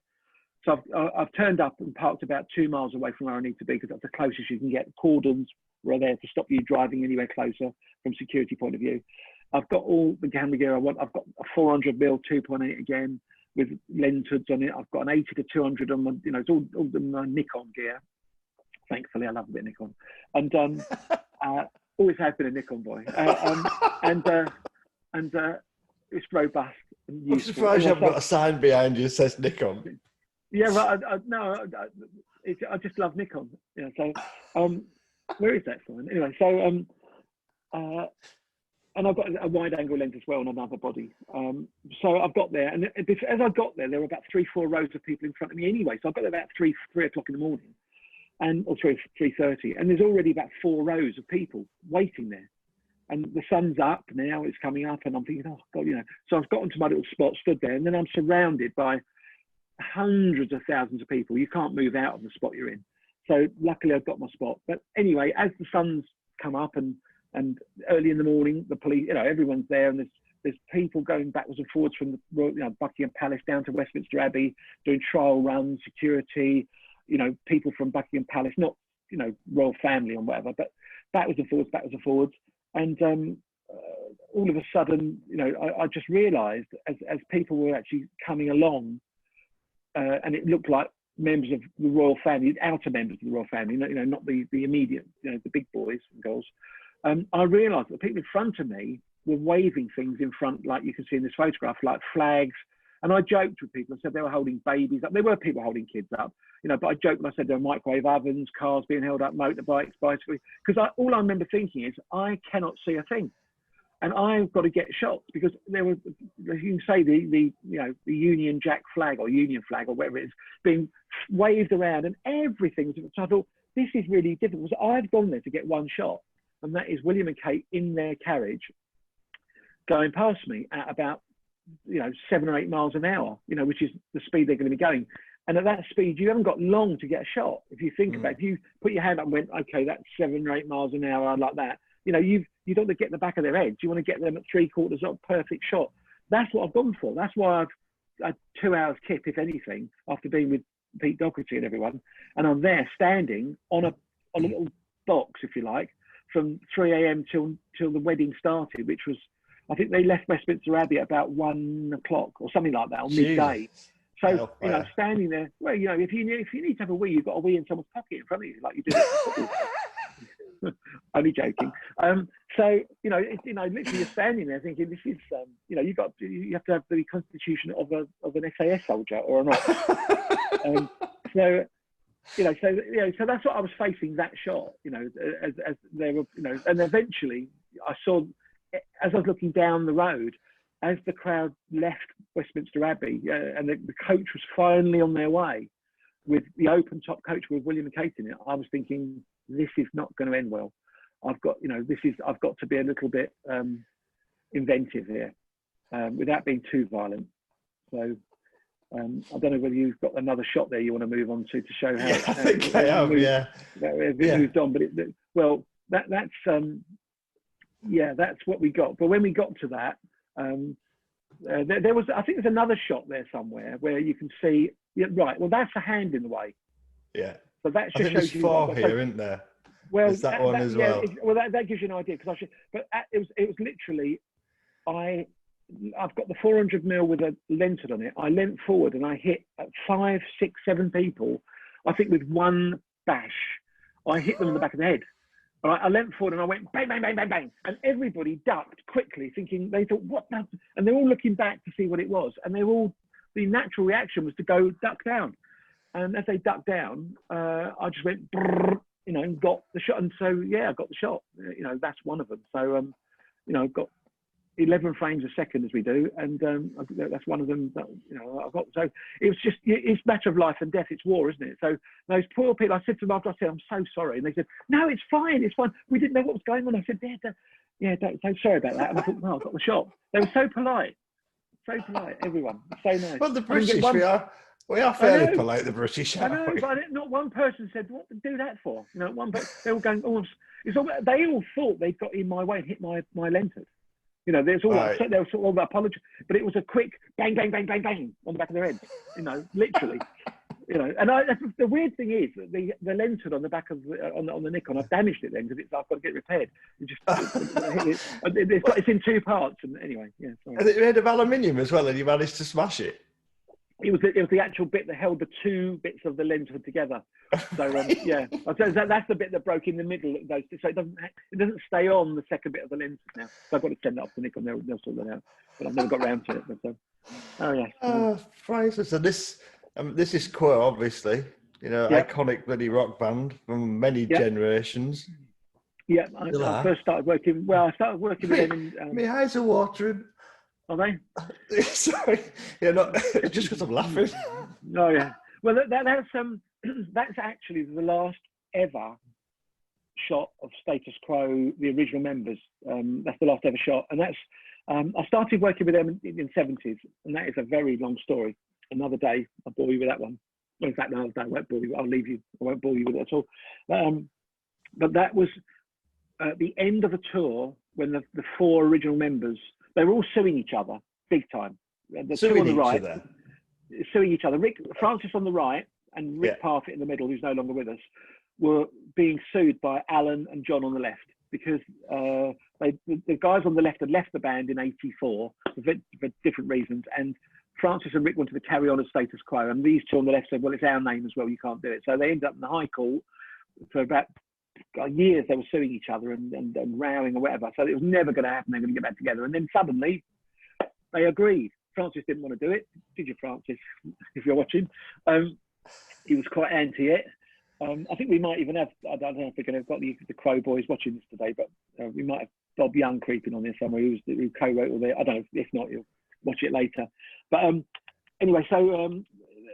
So I've turned up and parked about 2 miles away from where I need to be, because that's the closest you can get. Cordons were there to stop you driving anywhere closer from security point of view. I've got all the camera gear I want. I've got a 400mm 2.8 again with lens hoods on it. I've got an 80 to 200 on my, you know, it's all the Nikon gear. Thankfully, I love a bit of Nikon. And always have been a Nikon boy. And it's robust and useful. I'm surprised you haven't got a sign behind you that says Nikon. Yeah, right. I just love Nikon. Yeah. So, where is that sign? Anyway, so and I've got a wide-angle lens as well on another body. So I've got there, and as I got there, there were about 3-4 rows of people in front of me anyway. So I got there about 3 o'clock in the morning, or 3:30, and there's already about 4 rows of people waiting there. And the sun's up now; it's coming up, and I'm thinking, oh God, you know. So I've gotten to my little spot, stood there, and then I'm surrounded by hundreds of thousands of people. You can't move out of the spot you're in. So luckily I've got my spot. But anyway, as the sun's come up and early in the morning, the police, you know, everyone's there, and there's people going backwards and forwards from the Buckingham Palace down to Westminster Abbey, doing trial runs, security, you know, people from Buckingham Palace, not, you know, royal family or whatever, but backwards and forwards. And all of a sudden, you know, I just realised as people were actually coming along, and it looked like members of the royal family, outer members of the royal family, you know, not the immediate, you know, the big boys and girls. I realised that people in front of me were waving things in front, like you can see in this photograph, like flags. And I joked with people. I said they were holding babies up. There were people holding kids up, you know, but I joked and I said there were microwave ovens, cars being held up, motorbikes, bicycles. Because all I remember thinking is, I cannot see a thing. And I've got to get shots, because there was, you can say the Union Jack flag or Union flag or whatever it is being waved around, and everything. So I thought, this is really difficult. So I've gone there to get one shot, and that is William and Kate in their carriage going past me at about, you know, 7 or 8 miles an hour, you know, which is the speed they're going to be going. And at that speed, you haven't got long to get a shot. If you think about it, if you put your hand up and went, okay, that's 7 or 8 miles an hour, like that, you know, you don't want to get in the back of their heads. You want to get them at 3/4 of perfect shot. That's what I've gone for. That's why I've had 2 hours kip, if anything, after being with Pete Doherty and everyone. And I'm there standing on a little box, if you like, from 3 a.m. till the wedding started, which was, I think they left Westminster Abbey at about 1 o'clock or something like that, or midday. So, you know, standing there, well, you know, if you need to have a wee, you've got a wee in someone's pocket in front of you, like you do at football. Only joking. So, you know, literally you're standing there thinking, this is, you know, you have to have the constitution of an SAS soldier or not. So So that's what I was facing that shot, as they were, and eventually I saw, as I was looking down the road, as the crowd left Westminster Abbey, and the coach was finally on their way with the open top coach with William and Kate in it, I was thinking, this is not going to end well. I've got to be a little bit inventive here, without being too violent. So I don't know whether you've got another shot there you want to move on to show how. Yeah, I think I have. Moved on, but that's what we got. But when we got to that, there was, I think there's another shot there somewhere where you can see. Yeah, right. Well, that's a hand in the way. Yeah. So that I think there's 4 here, isn't there? Well, there's that one as well. That gives you an idea, because it was literally, I've got the 400 mil with a lantern on it. I leant forward and I hit 5, 6, 7 people. I think with one bash, I hit them in the back of the head. All right, I leant forward and I went bang, bang, bang, bang, bang, and everybody ducked quickly, thinking, they thought, what the? And they're all looking back to see what it was, and the natural reaction was to go duck down. And as they ducked down, I just went, brrr, and got the shot. And so, yeah, I got the shot. That's one of them. So, I've got 11 frames a second as we do. And that's one of them that, I've got. So it was just, it's a matter of life and death. It's war, isn't it? So those poor people, I said to them after, I said, I'm so sorry. And they said, no, it's fine. It's fine. We didn't know what was going on. I said, so sorry about that. And I thought, well, I got the shot. They were so polite. So polite, everyone. So nice. Well, the British, we are fairly polite, the British. I know, but not one person said, what to do that for? They were going, they all thought they'd got in my way and hit my lantern. There's all right. They were sort of apology, but it was a quick bang, bang, bang, bang, bang on the back of their head, literally. And the weird thing is that the lantern on the back of on the Nikon, I've damaged it then because I've got to get it repaired. It's in 2 parts, and anyway, yeah. Sorry. And it made of aluminium as well, and you managed to smash it. It was the actual bit that held the 2 bits of the lantern together. So yeah, so that's the bit that broke in the middle. So it doesn't stay on the second bit of the lantern now. So I've got to send that off to Nikon. They'll sort that out. But I've never got round to it. But Fraser. So this is Quo, obviously, iconic bloody rock band from many generations. Yeah, I first started working. Well, I started working with them in. My eyes are watering. Are they? Sorry, not just because I'm laughing. No, yeah. Well, that's actually the last ever shot of Status Quo, the original members. That's the last ever shot, and that's. I started working with them in the 70s, and that is a very long story. Another day, I'll bore you with that one. Well, in fact, no, I won't bore you. I'll leave you. I won't bore you with it at all. But that was at the end of a tour when the 4 original members, they were all suing each other big time. The 2 on the right, suing each other. Francis on the right and Rick Parfitt in the middle, who's no longer with us, were being sued by Alan and John on the left because the guys on the left had left the band in '84 for different reasons, and Francis and Rick wanted to carry on as Status Quo, and these 2 on the left said, well, it's our name as well, you can't do it. So they ended up in the High Court for about years. They were suing each other and rowing or whatever. So it was never going to happen. They were going to get back together. And then suddenly they agreed. Francis didn't want to do it. Did you, Francis, if you're watching? He was quite anti it. I think we might even have, I don't know if we're going to have got the Quo boys watching this today, but we might have Bob Young creeping on there somewhere who co-wrote all the, I don't know, if not, you'll watch it later. But anyway, so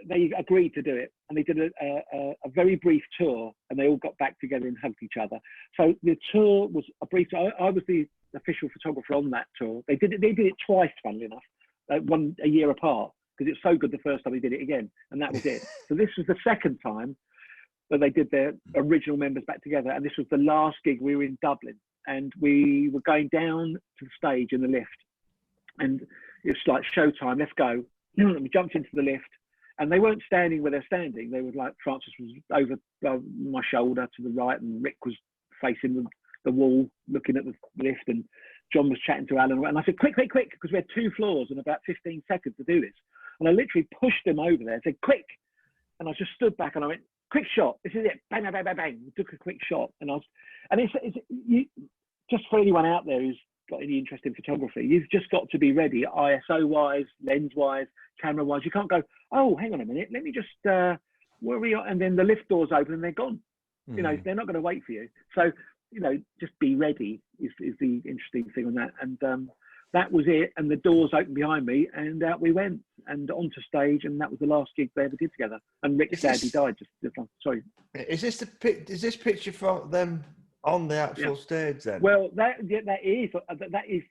they agreed to do it, and they did a very brief tour, and they all got back together and hugged each other. So the tour was a brief. I was the official photographer on that tour. They did it twice, funnily enough, a year apart, because it was so good the first time they did it again, and that was it. So this was the second time that they did their original members back together, and this was the last gig. We were in Dublin, and we were going down to the stage in the lift, and it was like showtime. Let's go. And we jumped into the lift. And they weren't standing where they're standing. They were like, Francis was over my shoulder to the right, and Rick was facing the wall, looking at the lift, and John was chatting to Alan. And I said, quick, because we had 2 floors and about 15 seconds to do this. And I literally pushed them over there and said, quick. And I just stood back and I went, quick shot. This is it. Bang, bang, bang, bang, bang. We took a quick shot. And it's just for anyone out there who's got any interest in photography, you've just got to be ready, ISO wise, lens wise, camera wise. You can't go, oh, hang on a minute, let me just where are we at? And then the lift doors open and they're gone. You know, they're not going to wait for you. So, you know, just be ready is the interesting thing on that. And that was it. And the doors opened behind me and out we went and onto stage. And that was the last gig they ever did together. And Rick's dad, he died just sorry. Is this picture from them on the actual stage then? Well, that is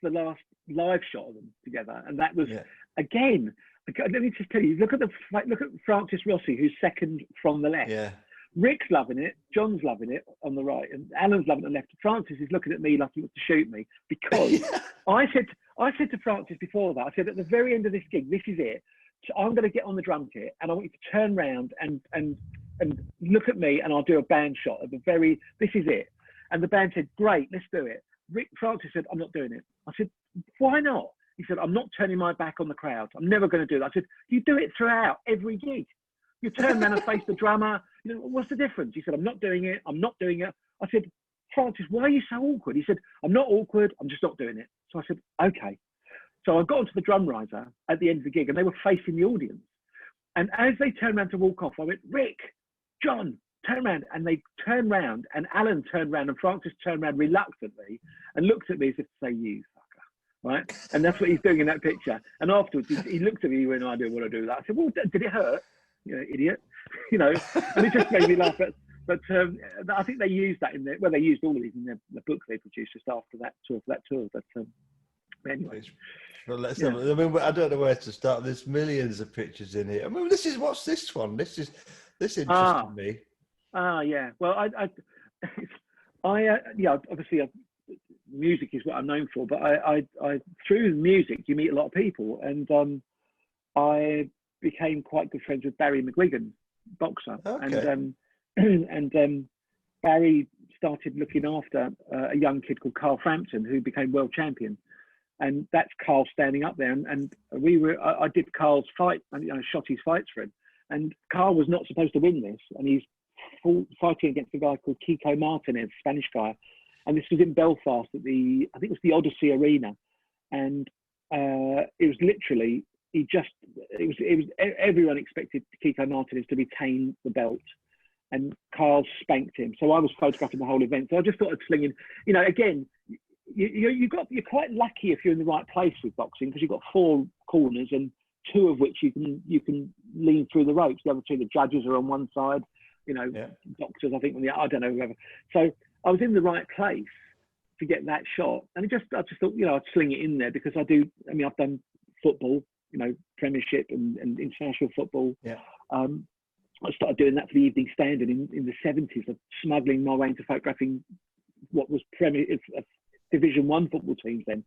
the last live shot of them together. And that was, again, let me just tell you, look at Francis Rossi, who's second from the left. Yeah. Rick's loving it, John's loving it on the right, and Alan's loving it on the left. Francis is looking at me like he wants to shoot me because I said to Francis before that, I said at the very end of this gig, this is it. So I'm going to get on the drum kit and I want you to turn around and look at me and I'll do a band shot at the very. This is it. And the band said, "Great, let's do it." Francis said, "I'm not doing it." I said, "Why not?" He said, "I'm not turning my back on the crowd. I'm never going to do that." I said, "You do it throughout every gig. You turn around and face the drummer. You know, what's the difference?" He said, "I'm not doing it. I'm not doing it." I said, "Francis, why are you so awkward?" He said, "I'm not awkward. I'm just not doing it." So I said, "Okay." So I got onto the drum riser at the end of the gig and they were facing the audience. And as they turned around to walk off, I went, "Rick, John, turn around." And they turned around and Alan turned around and Francis turned around reluctantly and looked at me as if to say, "You fucker." Right? And that's what he's doing in that picture. And afterwards, he looked at me, he went, "I didn't want to do that." I said, "Well, did it hurt? You know, idiot." You know, and it just made me laugh. But I think they used that they used all of these in the book they produced just after that tour. But anyway. Well, let's have, I mean, I don't know where to start. There's millions of pictures in here. I mean, what's this one? This interested me. Yeah. Well, obviously, music is what I'm known for. But I through music, you meet a lot of people, and I became quite good friends with Barry McGuigan, boxer, and Barry started looking after a young kid called Carl Frampton, who became world champion. And that's Carl standing up there. And I did Carl's fight, and shot his fights for him. And Carl was not supposed to win this. And he's fighting against a guy called Kiko Martinez, Spanish guy. And this was in Belfast at I think it was the Odyssey Arena. And it was literally, everyone expected Kiko Martinez to retain the belt. And Carl spanked him. So I was photographing the whole event. So I just thought I'd sling in, again, you're quite lucky if you're in the right place with boxing, because you've got 4 corners and 2 of which you can lean through the ropes. The other 2, the judges are on one side, doctors, I think, on the other, I don't know, whoever. So I was in the right place to get that shot. And I just thought, I'd sling it in there because I've done football, Premiership and international football. Yeah. I started doing that for the Evening Standard in the 70s, of smuggling my way into photographing what was Division 1 football teams then,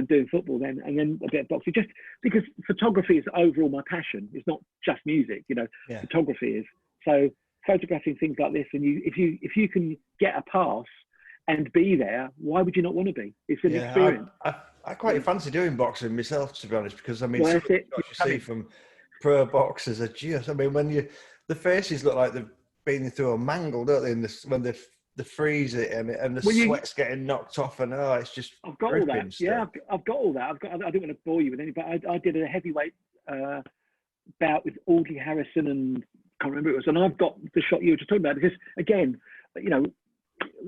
doing football then, and then a bit of boxing, just because photography is overall my passion. It's not just music, photography is. So photographing things like this, and if you can get a pass and be there, why would you not want to be? It's an experience. I quite fancy doing boxing myself, to be honest, because some of Well, the shots you see from pro boxers are just, when the faces look like they've been through a mangle, don't they? When they freeze it and the sweat's getting knocked off, and it's just. I've got all that. Stuff. Yeah, I've got all that. I don't want to bore you with any, but I did a heavyweight bout with Audley Harrison, and I can't remember who it was, and I've got the shot you were just talking about, because again,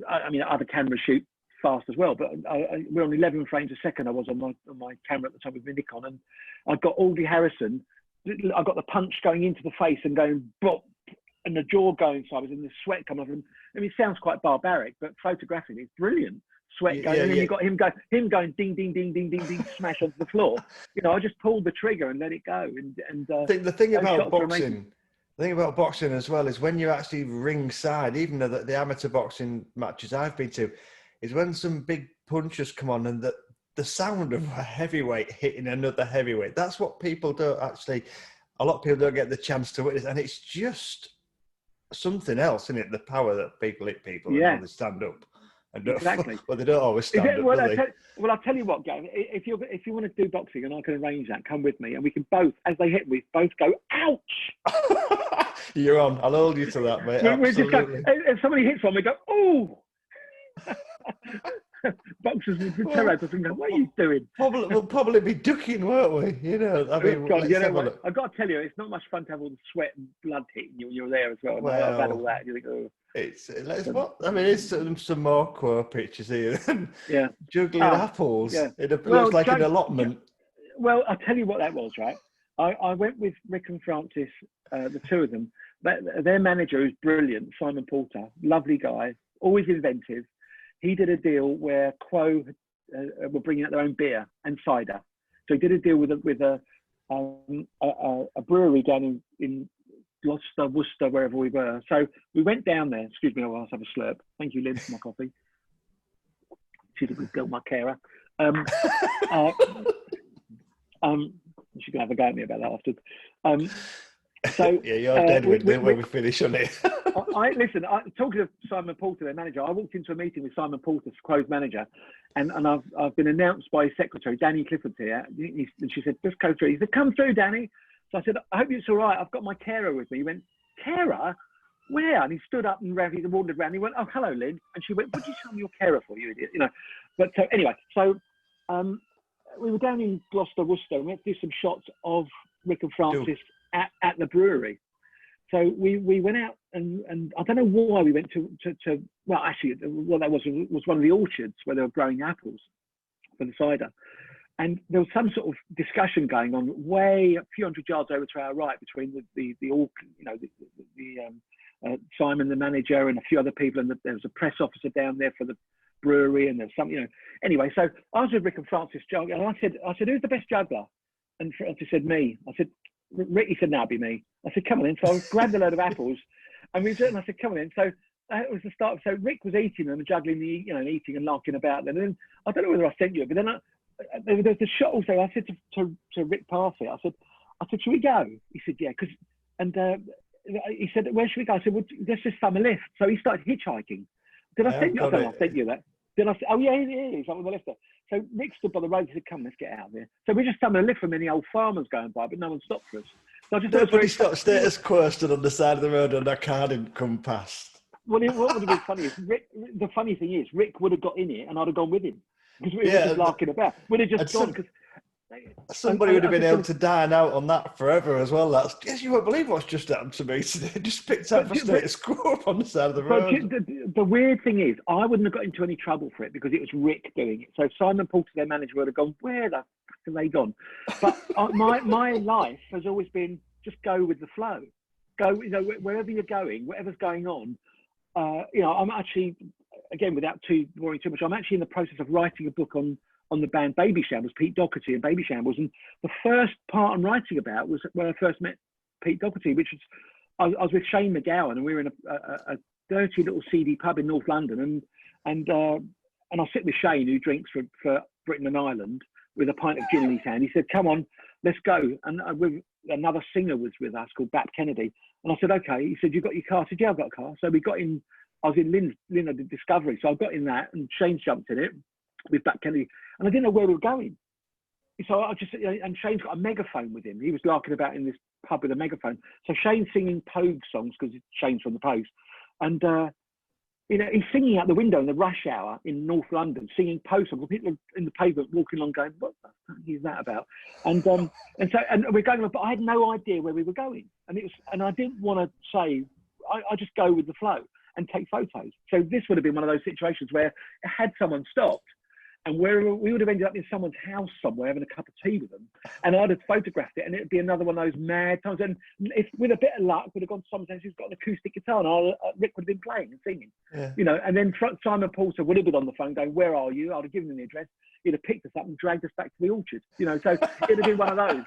other cameras shoot fast as well, but we're on 11 frames a second. I was on my camera at the time with my Nikon, and I got Audley Harrison. I got the punch going into the face and going bop, and the jaw going sideways, and the sweat coming off. And it sounds quite barbaric, but photographing it's brilliant. Sweat going, and then you got him going ding ding ding ding ding ding, smash onto the floor. I just pulled the trigger and let it go. And the thing about boxing as well is when you're actually ringside, even the amateur boxing matches I've been to, is when some big punches come on and the sound of a heavyweight hitting another heavyweight. That's what people don't actually. A lot of people don't get the chance to witness, and it's just something else, isn't it? The power that people hit people and how they stand up. And exactly. Well, they don't always stand up, well, do they? I'll tell you what, Gavin. If you want to do boxing, and I can arrange that, come with me, and we can both, as they hit me, both go, ouch! You're on. I'll hold you to that, mate. We just go, if somebody hits one, we go, ooh! boxers with the terror. I was thinking, what are you doing? We'll probably be ducking, won't we? You know, I mean, God, you know have a what? look. I've got to tell you, it's not much fun to have all the sweat and blood hitting you when you're there as well. Well, I've had all that. You think, oh. It's some more quote pictures here. Yeah. Juggling apples. Yeah. It looks like an allotment. Well, I'll tell you what that was, right? I went with Rick and Francis, the two of them. Their manager, who's brilliant, Simon Porter, lovely guy, always inventive. He did a deal where Quo were bringing out their own beer and cider. So he did a deal with a brewery down in Gloucester, Worcester, wherever we were. So we went down there. Excuse me, I'll have a slurp. Thank you, Lynn, for my coffee. She's a good girl, my carer. She's gonna have a go at me about that afterwards. So yeah, you're dead when we finish on it. Listen. Talking of Simon Porter, their manager, I walked into a meeting with Simon Porter, Quo's manager, and I've been announced by his secretary, Danny Clifford, here. And she said, "Just go through." He said, "Come through, Danny." So I said, "I hope it's all right. I've got my carer with me." He went, "Carer? Where?" And he stood up and wandered around. He went, "Oh, hello, Lynn." And she went, "What did you tell me your carer for, you idiot?" You know. But anyway, so we were down in Gloucester, Worcester, and we had to do some shots of Rick and Francis at the brewery. So we went out and I don't know why we went to well, actually, what that was one of the orchards where they were growing apples for the cider. And there was some sort of discussion going on way a few hundred yards over to our right between Simon, the manager, and a few other people, and there was a press officer down there for the brewery, and there's some, Anyway, so I was with Rick and Francis juggling, and I said, "Who's the best juggler?" And Francis said, "Me." I said, "Rick," he said, "No, it'd be me." I said, "Come on in." So I grabbed a load of apples, and I said, "Come on in." So it was the start. So Rick was eating them and juggling and eating and larking about them. And then I don't know whether I sent you it, but then there was the shot also. I said to Rick Parfit, I said, "Should we go?" He said, "Yeah," he said, "Where should we go?" I said, "Well, let's just thumb a lift." So he started hitchhiking. Did I send you? I sent you that. Did I say, "Oh yeah, he's up with the lifter." So Rick stood by the road and said, "Come, let's get out of here." So we just thumbing a lift from any old farmers going by, but no one stopped for us. So I just nobody stopped. Status quo stood on the side of the road and a car didn't come past. Well, what would have been funny is the funny thing is Rick would have got in it and I'd have gone with him because we were just larking about. We'd have just gone because. Somebody would have been able to dine out on that forever as well. Yes, you won't believe what's just happened to me today. Just picked up a status quo on the side of the road. But the weird thing is, I wouldn't have got into any trouble for it because it was Rick doing it. So Simon Porter, their manager, would have gone, "Where the fuck have they gone?" But my life has always been just go with the flow. Go, wherever you're going, whatever's going on. I'm actually, again, without boring too much, I'm actually in the process of writing a book on the band Baby Shambles, Pete Doherty and Baby Shambles. And the first part I'm writing about was when I first met Pete Doherty, which was, I was with Shane McGowan, and we were in a dirty little seedy pub in North London. And I sit with Shane, who drinks for Britain and Ireland, with a pint of gin in his hand. He said, "Come on, let's go." And another singer was with us called Bap Kennedy. And I said, "Okay." He said, "You got your car?" I said, "Yeah, I've got a car." So we got in. I was in Lynn at the Discovery. So I got in that, and Shane jumped in it with Bap Kennedy. And I didn't know where we were going. So and Shane's got a megaphone with him. He was larking about in this pub with a megaphone. So Shane's singing Pogue songs because Shane's from the Pogues. And, he's singing out the window in the rush hour in North London, singing Pogue songs. People in the pavement walking along going, "What the fuck is that about?" And we're going along, but I had no idea where we were going. And I didn't want to say, I just go with the flow and take photos. So this would have been one of those situations where had someone stopped, and where we would have ended up in someone's house somewhere having a cup of tea with them, and I'd have photographed it, and it'd be another one of those mad times. And if with a bit of luck, we'd have gone to someone's house who's got an acoustic guitar, and Rick would have been playing and singing, And then Simon Porter would have been on the phone going, "Where are you?" I'd have given him the address. He'd have picked us up and dragged us back to the orchard, So it'd have been one of those,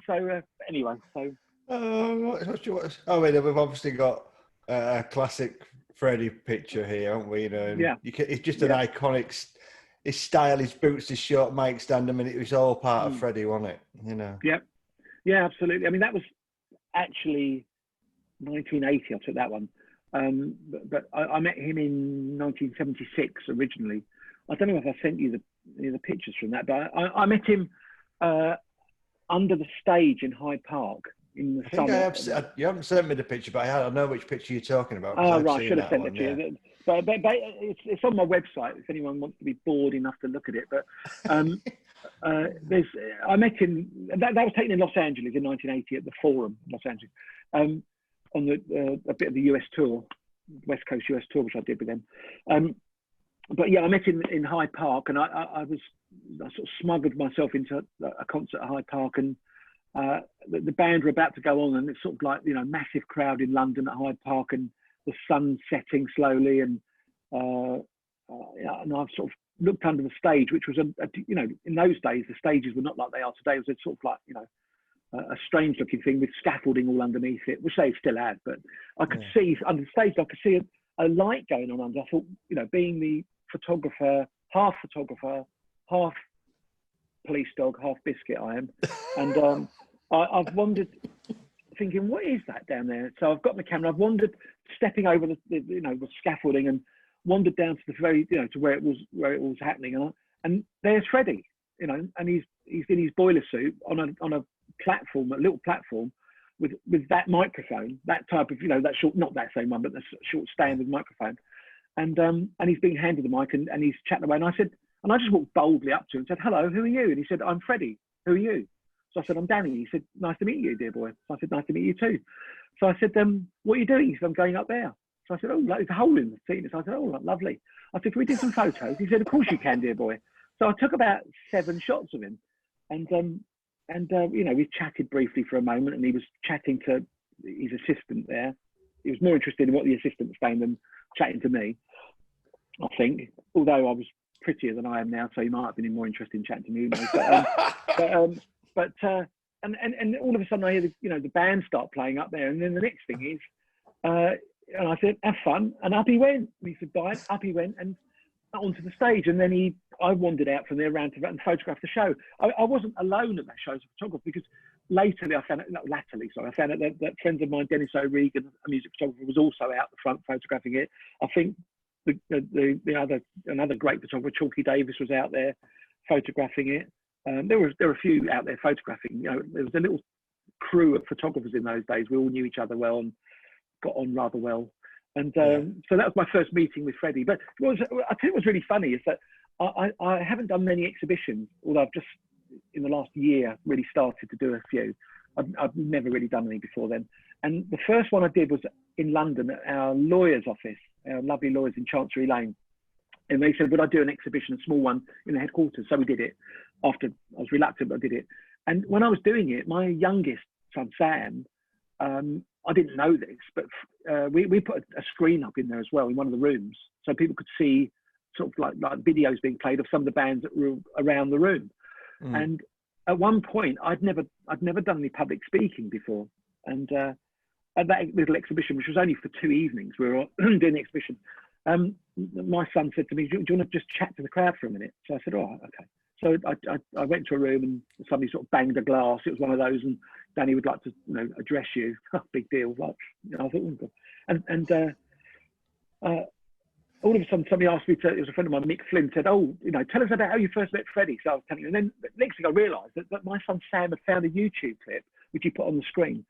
So anyway, so. We've obviously got a classic Freddie picture here, haven't we? It's just an iconic. His style, his boots, his short mic stand. I mean, it was all part of Freddie, wasn't it? Yeah, absolutely. I mean, that was actually 1980. I took that one, but I met him in 1976 originally. I don't know if I sent you the pictures from that, but I met him under the stage in Hyde Park in the I think summer. you haven't sent me the picture, but I know which picture you're talking about. Oh, right, I should have sent it to you. But it's on my website if anyone wants to be bored enough to look at it. But I met him, that was taken in Los Angeles in 1980 at the Forum, Los Angeles, on a bit of the US tour, West Coast US tour, which I did with them. But yeah, I met him in Hyde Park, and I sort of smuggled myself into a concert at Hyde Park, and the band were about to go on, and it's sort of like, you know, massive crowd in London at Hyde Park, and the sun setting slowly, and I've sort of looked under the stage, which was you know, in those days the stages were not like they are today. It was a sort of like, you know, a strange looking thing with scaffolding all underneath it, which they still had, but I could see under the stage, I could see a light going on under. I thought, you know, being the photographer, half police dog, half biscuit I am, and I've wandered thinking, what is that down there? So I've got my camera, I've wandered, stepping over the you know, the scaffolding, and wandered down to the very, you know, to where it was happening, and there's Freddie, you know, and he's in his boiler suit on a platform, a little platform, with that microphone, that type of, you know, that short, not that same one, but the short standard microphone, and he's being handed the mic, and he's chatting away, and I just walked boldly up to him and said, "Hello, who are you?" And he said, "I'm Freddie. Who are you?" So I said, "I'm Danny." He said, "Nice to meet you, dear boy." So I said, "Nice to meet you too." So I said, "What are you doing?" He said, "I'm going up there." So I said, "Oh, there's a hole in the ceiling." So I said, "Oh, lovely." I said, "Can we do some photos?" He said, "Of course you can, dear boy." So I took about 7 shots of him, and you know, we chatted briefly for a moment, and he was chatting to his assistant there. He was more interested in what the assistant was saying than chatting to me, I think. Although I was prettier than I am now, so he might have been more interested in chatting to me. But and all of a sudden I hear the band start playing up there, and then the next thing is, and I said, "Have fun," and up he went. And he said, "Bye." Up he went and onto the stage, and then I wandered out from there around and photographed the show. I wasn't alone at that show as a photographer, because I found out that friends of mine, Dennis O'Regan, a music photographer, was also out the front photographing it. I think another great photographer, Chalky Davis, was out there photographing it. There were a few out there photographing. You know, there was a little crew of photographers in those days. We all knew each other well and got on rather well. And so that was my first meeting with Freddie. But I think what's really funny is that I haven't done many exhibitions, although I've just in the last year really started to do a few. I've never really done any before then. And the first one I did was in London at our lawyer's office, our lovely lawyers in Chancery Lane. And they said, would I do an exhibition, a small one, in the headquarters? So we did it. After I was reluctant, but I did it. And when I was doing it, my youngest son, Sam, I didn't know this, but we put a screen up in there as well in one of the rooms, so people could see sort of like videos being played of some of the bands that were around the room. And at one point, I'd never done any public speaking before, and at that little exhibition, which was only for 2 evenings, we were doing the exhibition. My son said to me, "Do you want to just chat to the crowd for a minute?" So I said, "Oh, okay." So I went to a room, and somebody sort of banged a glass. It was one of those, and Danny would like to, address you. Big deal. Like, I thought, oh, God. And all of a sudden, somebody asked me it was a friend of mine, Mick Flynn, said, "Oh, tell us about how you first met Freddie." So I was telling you, and then the next thing I realised that my son Sam had found a YouTube clip, which he put on the screen,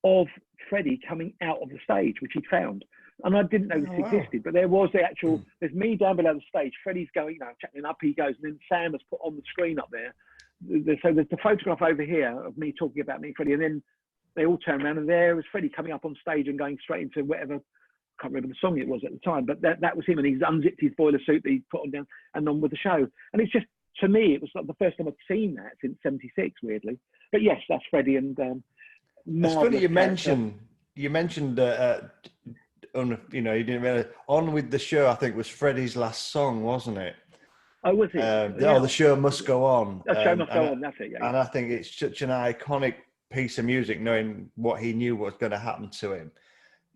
of Freddie coming out of the stage, which he'd found. And I didn't know this existed, but there was the actual, there's me down below the stage, Freddie's going, chatting, up he goes, and then Sam has put on the screen up there. So there's the photograph over here of me talking about me and Freddie, and then they all turn around, and there was Freddie coming up on stage and going straight into whatever, I can't remember the song it was at the time, but that was him, and he's unzipped his boiler suit that he put on down and on with the show. And it's just, to me, it was like the first time I'd seen that since '76, weirdly. But yes, that's Freddie, and it's funny you mentioned you didn't realize On With the Show, I think, was Freddie's last song, wasn't it? Oh, was it? The show must go on. The show must go on, that's it, yeah. And I think it's such an iconic piece of music, knowing what he knew was going to happen to him.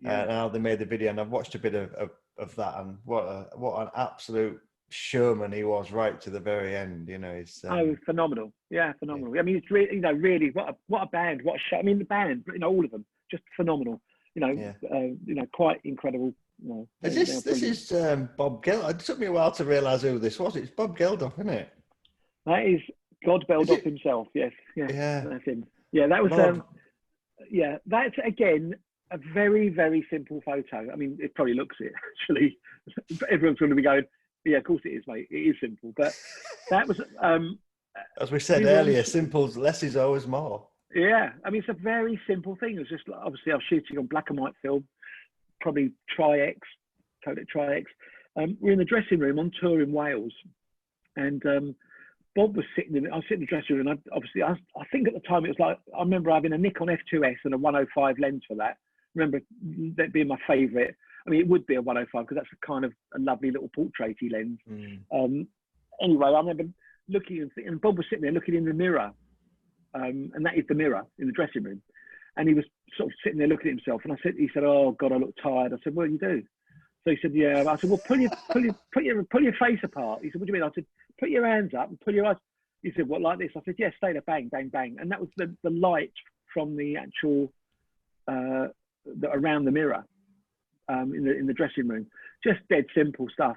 And how they made the video, and I've watched a bit of that, and what an absolute showman he was right to the very end. He's phenomenal. Yeah, phenomenal. Yeah. I mean, it's really, really what a band, what a show. I mean, the band, all of them, just phenomenal. Quite incredible. This is Bob Geldof. It took me a while to realise who this was. It's Bob Geldof, isn't it? That is God Geldof himself. Yes. Yeah. That's him. Yeah, that was. yeah, that's again a very, very simple photo. I mean, it probably looks it actually. Everyone's going to be going, yeah, of course it is, mate. It is simple, but that was as we said earlier, simple less is always more. Yeah, I mean, it's a very simple thing. It was just obviously I was shooting on black and white film, probably Tri-X, Kodak Tri-X. We're in the dressing room on tour in Wales, and Bob was sitting in. I was sitting in the dressing room, and I think at the time it was like I remember having a Nikon F2S and a 105 lens for that. I remember that being my favourite. I mean, it would be a 105 because that's a kind of a lovely little portraity lens. Anyway, I remember looking and Bob was sitting there looking in the mirror, and that is the mirror in the dressing room, and he was sort of sitting there looking at himself. And he said, "Oh God, I look tired." I said, "What do you do?" So he said, "Yeah." I said, "Well, pull your face apart." He said, "What do you mean?" I said, "Put your hands up and pull your eyes." He said, "What, like this?" I said, "Yeah, stay there, bang, bang, bang." And that was the light from the actual around the mirror in the dressing room. Just dead simple stuff.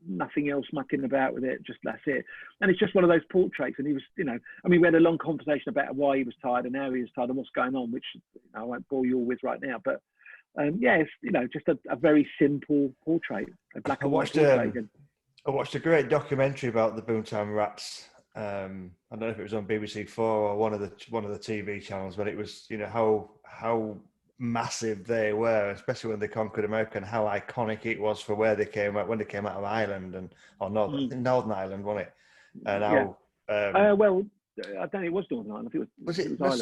Nothing else mucking about with it. Just that's it. And it's just one of those portraits. And he was, I mean, we had a long conversation about why he was tired and how he was tired and what's going on, which I won't bore you all with right now. But yeah, it's just a very simple portrait, a black and white portrait. I watched a great documentary about the Boomtown Rats. I don't know if it was on BBC4 or one of the TV channels, but it was how massive they were, especially when they conquered America, and how iconic it was for where they came out when they came out of Ireland or Northern Ireland, wasn't it? And how well, I don't think it was Northern Ireland. I think it was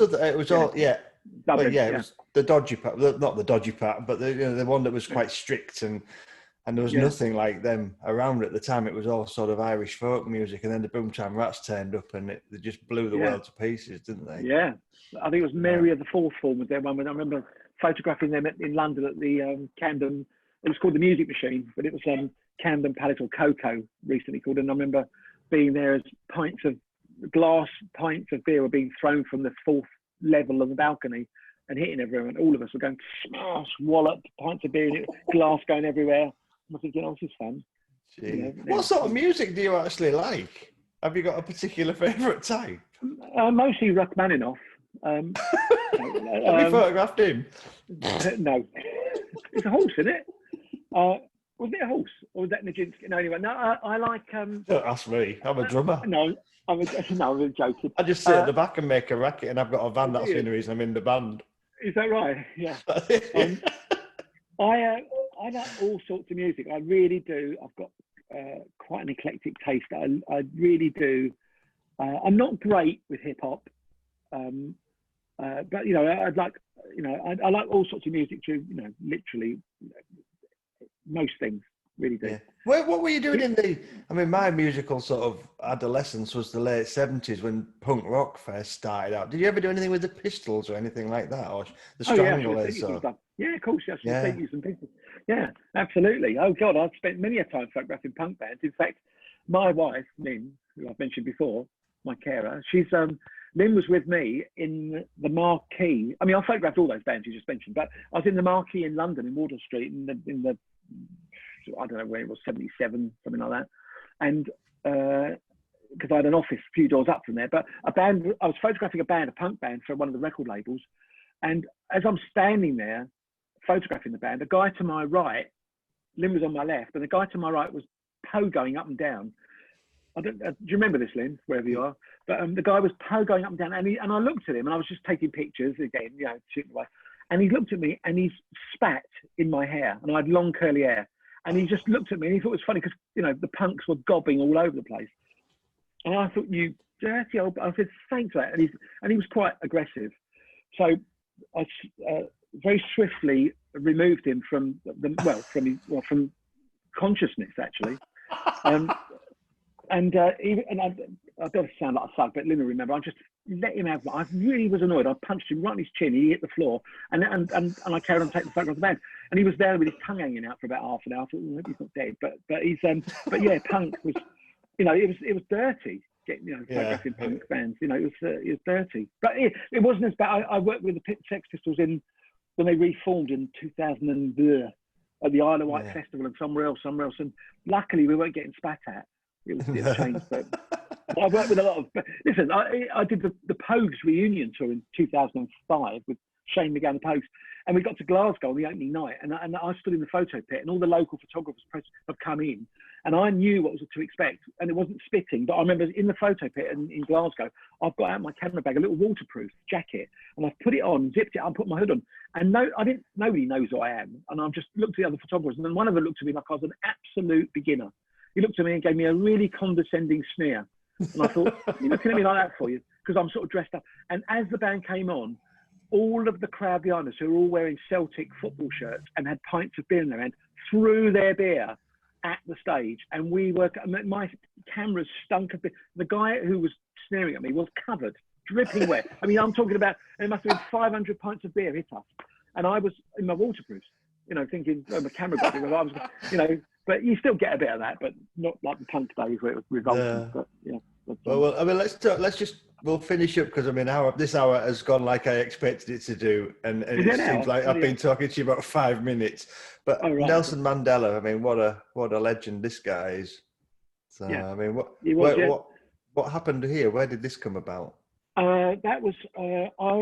Dublin, it was the dodgy part, not the dodgy part, but the one that was quite strict and there was nothing like them around at the time. It was all sort of Irish folk music, and then the Boomtown Rats turned up and they just blew the world to pieces, didn't they? Yeah, I think it was Mary of the Fourth Form was their one. I remember photographing them in London at the Camden. It was called the Music Machine, but it was Camden Palace or Coco recently called. And I remember being there as glass pints of beer were being thrown from the fourth level of the balcony and hitting everyone. All of us were going smash, wallop, pints of beer, glass going everywhere. I'm thinking, oh, this is fun. What sort of music do you actually like? Have you got a particular favourite type? Mostly Rachmaninoff. Have you photographed him? No. It's a horse, isn't it? Was it a horse or was that Nijinsky? No, anyway. No, I like. Don't ask me. I'm a drummer. No, I'm joking. I just sit at the back and make a racket, and I've got a van. That's the only reason I'm in the band. Is that right? Yeah. I like all sorts of music. I really do. I've got quite an eclectic taste. I really do. I'm not great with hip hop, but I'd like. I like all sorts of music too. Literally most things. Really do. Yeah. What were you doing my musical sort of adolescence was the late 70s when punk rock first started out. Did you ever do anything with the Pistols or anything like that, or the Stranglers? Yeah, of course. I should send you some pictures. Yeah, absolutely. Oh God, I've spent many a time photographing punk bands. In fact, my wife Lynn, who I've mentioned before, my carer, Lynn was with me in the Marquee. I mean, I photographed all those bands you just mentioned, but I was in the Marquee in London, in Wardour Street, in the I don't know where it was, 77, something like that. And because I had an office a few doors up from there, but I was photographing a punk band for one of the record labels. And as I'm standing there photographing the band, a guy to my right, Lynn was on my left, and the guy to my right was pogoing up and down. Do you remember this, Lynn, wherever you are? But the guy was pogoing up and down, and I looked at him, and I was just taking pictures again, shooting away. And he looked at me, and he spat in my hair, and I had long curly hair. And he just looked at me, and he thought it was funny because the punks were gobbing all over the place. And I thought, you dirty old. I said, thanks for that. And he was quite aggressive. So I very swiftly removed him from from consciousness actually. I don't sound like a thug, but Lynn will remember. I just let him have. I really was annoyed. I punched him right in his chin. He hit the floor, and I carried on taking the photograph of the band. And he was there with his tongue hanging out for about half an hour. I thought, well, maybe he's not dead, but he's but yeah, punk was, it was dirty. Photographing punk bands. It was dirty, but it wasn't as bad. I worked with the Sex Pistols when they reformed in 2000 at the Isle of Wight Festival and somewhere else, and luckily we weren't getting spat at. It was changed, but I worked with a lot of. Listen, I did the Pogues reunion tour in 2005 with Shane McGowan, the Pogues, and we got to Glasgow on the opening night, and I stood in the photo pit, and all the local photographers have come in, and I knew what was to expect, and it wasn't spitting, but I remember in the photo pit in Glasgow, I've got out my camera bag, a little waterproof jacket, and I've put it on, zipped it up, put my hood on, and nobody knows who I am, and I just looked at the other photographers, and then one of them looked at me like I was an absolute beginner. He looked at me and gave me a really condescending sneer. And I thought, you're looking at me like that for you? Because I'm sort of dressed up. And as the band came on, all of the crowd behind us, who were all wearing Celtic football shirts and had pints of beer in their hand, threw their beer at the stage. And my cameras stunk of beer. The guy who was sneering at me was covered, dripping wet. I mean, I'm talking about, it must have been 500 pints of beer hit us. And I was in my waterproofs, thinking, oh, my camera got me. I was, but you still get a bit of that, but not like the punk days where it was revolting. Yeah. But yeah. Well, I mean, we'll finish up because I mean, this hour has gone like I expected it to do, and it seems like I've been talking to you about 5 minutes. But Nelson Mandela, I mean, what a legend this guy is. So yeah. I mean, what happened here? Where did this come about? That was I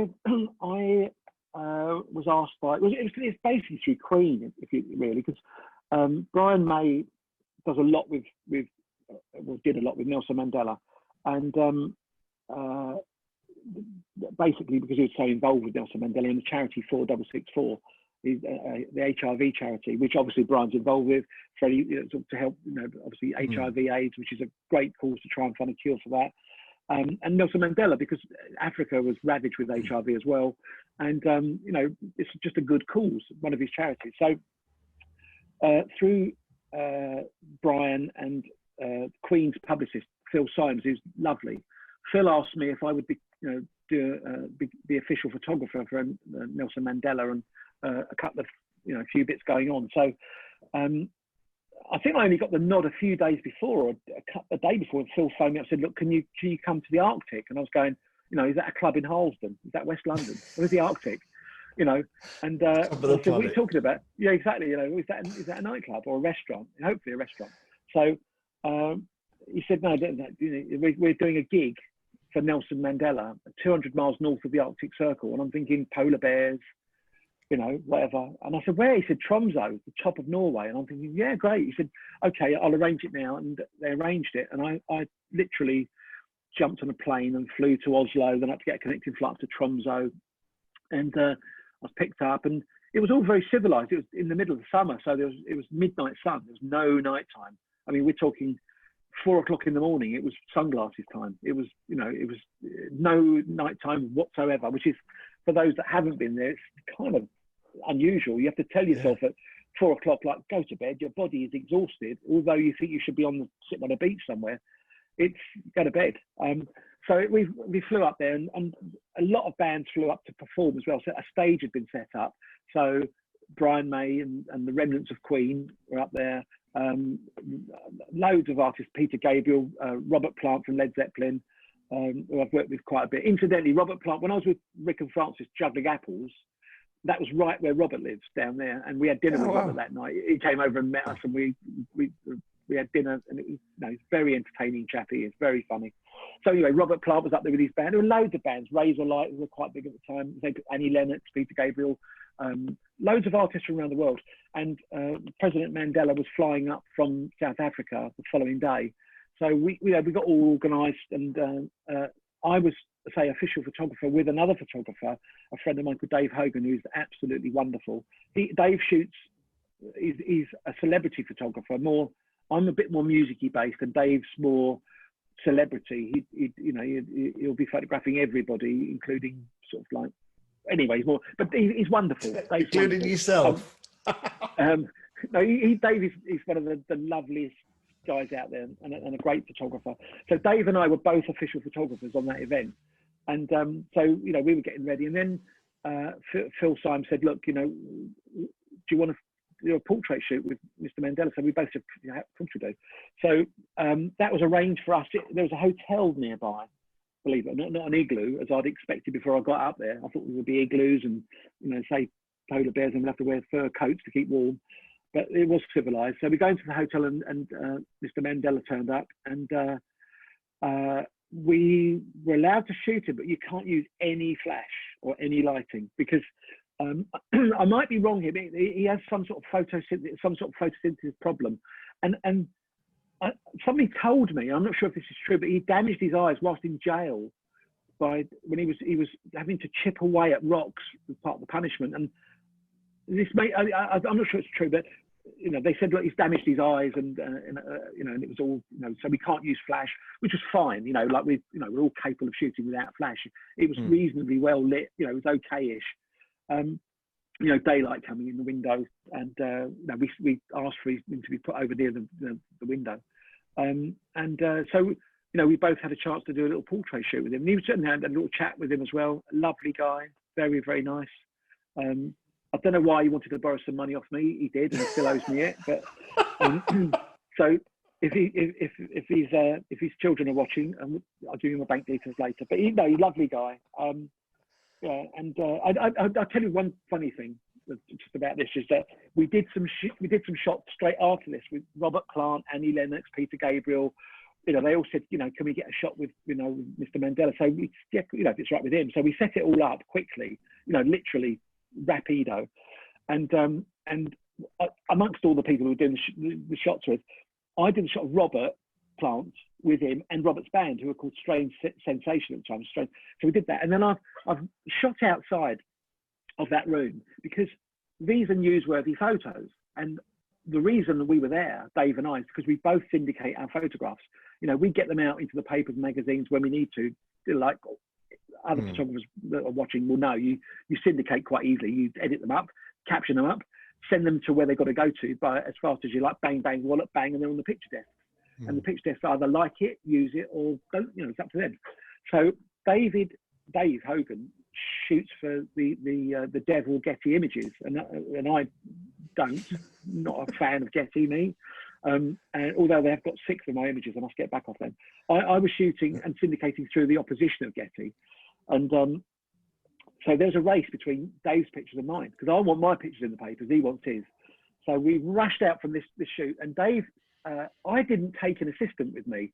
was asked by it's basically through Queen, if you really, because Brian May does a lot did a lot with Nelson Mandela, and basically because he was so involved with Nelson Mandela and the charity 4664, the HIV charity, which obviously Brian's involved with, Freddie, to help, obviously HIV/AIDS, which is a great cause to try and find a cure for that. And Nelson Mandela, because Africa was ravaged with HIV as well, and it's just a good cause, one of his charities. So through Brian and Queen's publicist Phil Symes, who's lovely, Phil asked me if I would be the official photographer for Nelson Mandela and a couple of a few bits going on. So I think I only got the nod a few days before, or a day before, and Phil phoned me up and said, look, can you come to the Arctic? And I was going, is that a club in Harlesden? Is that West London? Where's the Arctic? And I said, what are you talking about? Yeah, exactly. Is that a nightclub or a restaurant? Hopefully a restaurant. So he said, no, we're doing a gig for Nelson Mandela, 200 miles north of the Arctic Circle. And I'm thinking polar bears, whatever. And I said, where? He said, Tromsø, the top of Norway. And I'm thinking, yeah, great. He said, okay, I'll arrange it now. And they arranged it. And I literally jumped on a plane and flew to Oslo, then I had to get a connecting flight to Tromsø. And I was picked up, and it was all very civilized. It was in the middle of the summer, so it was midnight sun. There was no nighttime. I mean, we're talking 4 o'clock in the morning. It was sunglasses time. It was, it was no nighttime whatsoever, which is, for those that haven't been there, it's kind of unusual. You have to tell yourself at 4 o'clock, like, go to bed. Your body is exhausted, although you think you should be sitting on a beach somewhere. It's go to bed. So we flew up there, and a lot of bands flew up to perform as well. So a stage had been set up. So Brian May and the remnants of Queen were up there. Loads of artists, Peter Gabriel, Robert Plant from Led Zeppelin, who I've worked with quite a bit. Incidentally, Robert Plant, when I was with Rick and Francis juggling apples, that was right where Robert lives, down there. And we had dinner with Robert that night. He came over and met us, and we had dinner, and it was, he's very entertaining chap. He is very funny. So anyway, Robert Plant was up there with his band. There were loads of bands. Razorlight were quite big at the time. Annie Lennox, Peter Gabriel, loads of artists from around the world. And President Mandela was flying up from South Africa the following day. So we got all organised, and I was, say, official photographer with another photographer, a friend of mine called Dave Hogan, who's absolutely wonderful. Dave shoots. He's a celebrity photographer. I'm a bit more music-y based, and Dave's more celebrity. He'll be photographing everybody, including sort of like. Anyway, but he's wonderful. Dave's including wonderful. Yourself. No, Dave is one of the loveliest guys out there, and a great photographer. So Dave and I were both official photographers on that event, and so we were getting ready, and then Phil Symes said, "Look, do you want to do a portrait shoot with Mr. Mandela?" So we both said, "Yeah, of course we do." So that was arranged for us. There was a hotel nearby, believe it or not an igloo, as I'd expected before I got up there. I thought there would be igloos and, say polar bears, and we'd have to wear fur coats to keep warm. But it was civilized. So we go into the hotel, and Mr. Mandela turned up, and we were allowed to shoot him, but you can't use any flash or any lighting because I might be wrong here, but he has some sort of photosynthesis problem, and somebody told me, I'm not sure if this is true, but he damaged his eyes whilst in jail when he was having to chip away at rocks as part of the punishment. And this I'm not sure it's true, but they said, look, he's damaged his eyes, and it was all, so we can't use flash, which was fine. Like we're all capable of shooting without flash. It was reasonably well lit. It was okay-ish. Daylight coming in the window, and we asked for him to be put over near the window, so we both had a chance to do a little portrait shoot with him. And he was sitting there and had a little chat with him as well. Lovely guy, very, very nice. I don't know why he wanted to borrow some money off me. He did, and he still owes me it. But so if his children are watching, I'll give you my bank details later. But he's a lovely guy. Yeah, and I'll tell you one funny thing just about this is that we did some shots straight after this with Robert Plant, Annie Lennox, Peter Gabriel. They all said, can we get a shot with Mr. Mandela? So if it's right with him. So we set it all up quickly, literally rapido, and amongst all the people who were doing the shots with, I did a shot of Robert Plant with him and Robert's band, who were called Strange Sensation at the time. So we did that, and then I've shot outside of that room because these are newsworthy photos, and the reason that we were there, Dave and I, is because we both syndicate our photographs. We get them out into the papers and magazines when we need to. Like other photographers that are watching will know, you syndicate quite easily. You edit them up, caption them up, send them to where they've got to go to by as fast as you like. Bang, bang, wallop, bang, and they're on the picture desk. And the picture desk either like it, use it, or don't. It's up to them. So Dave Hogan shoots for the Devil Getty Images, and I don't. Not a fan of Getty, me. And although they have got 6 of my images, I must get back off them. I was shooting and syndicating through the opposition of Getty, and so there's a race between Dave's pictures and mine, because I want my pictures in the papers, he wants his. So we rushed out from this shoot, and Dave, I didn't take an assistant with me.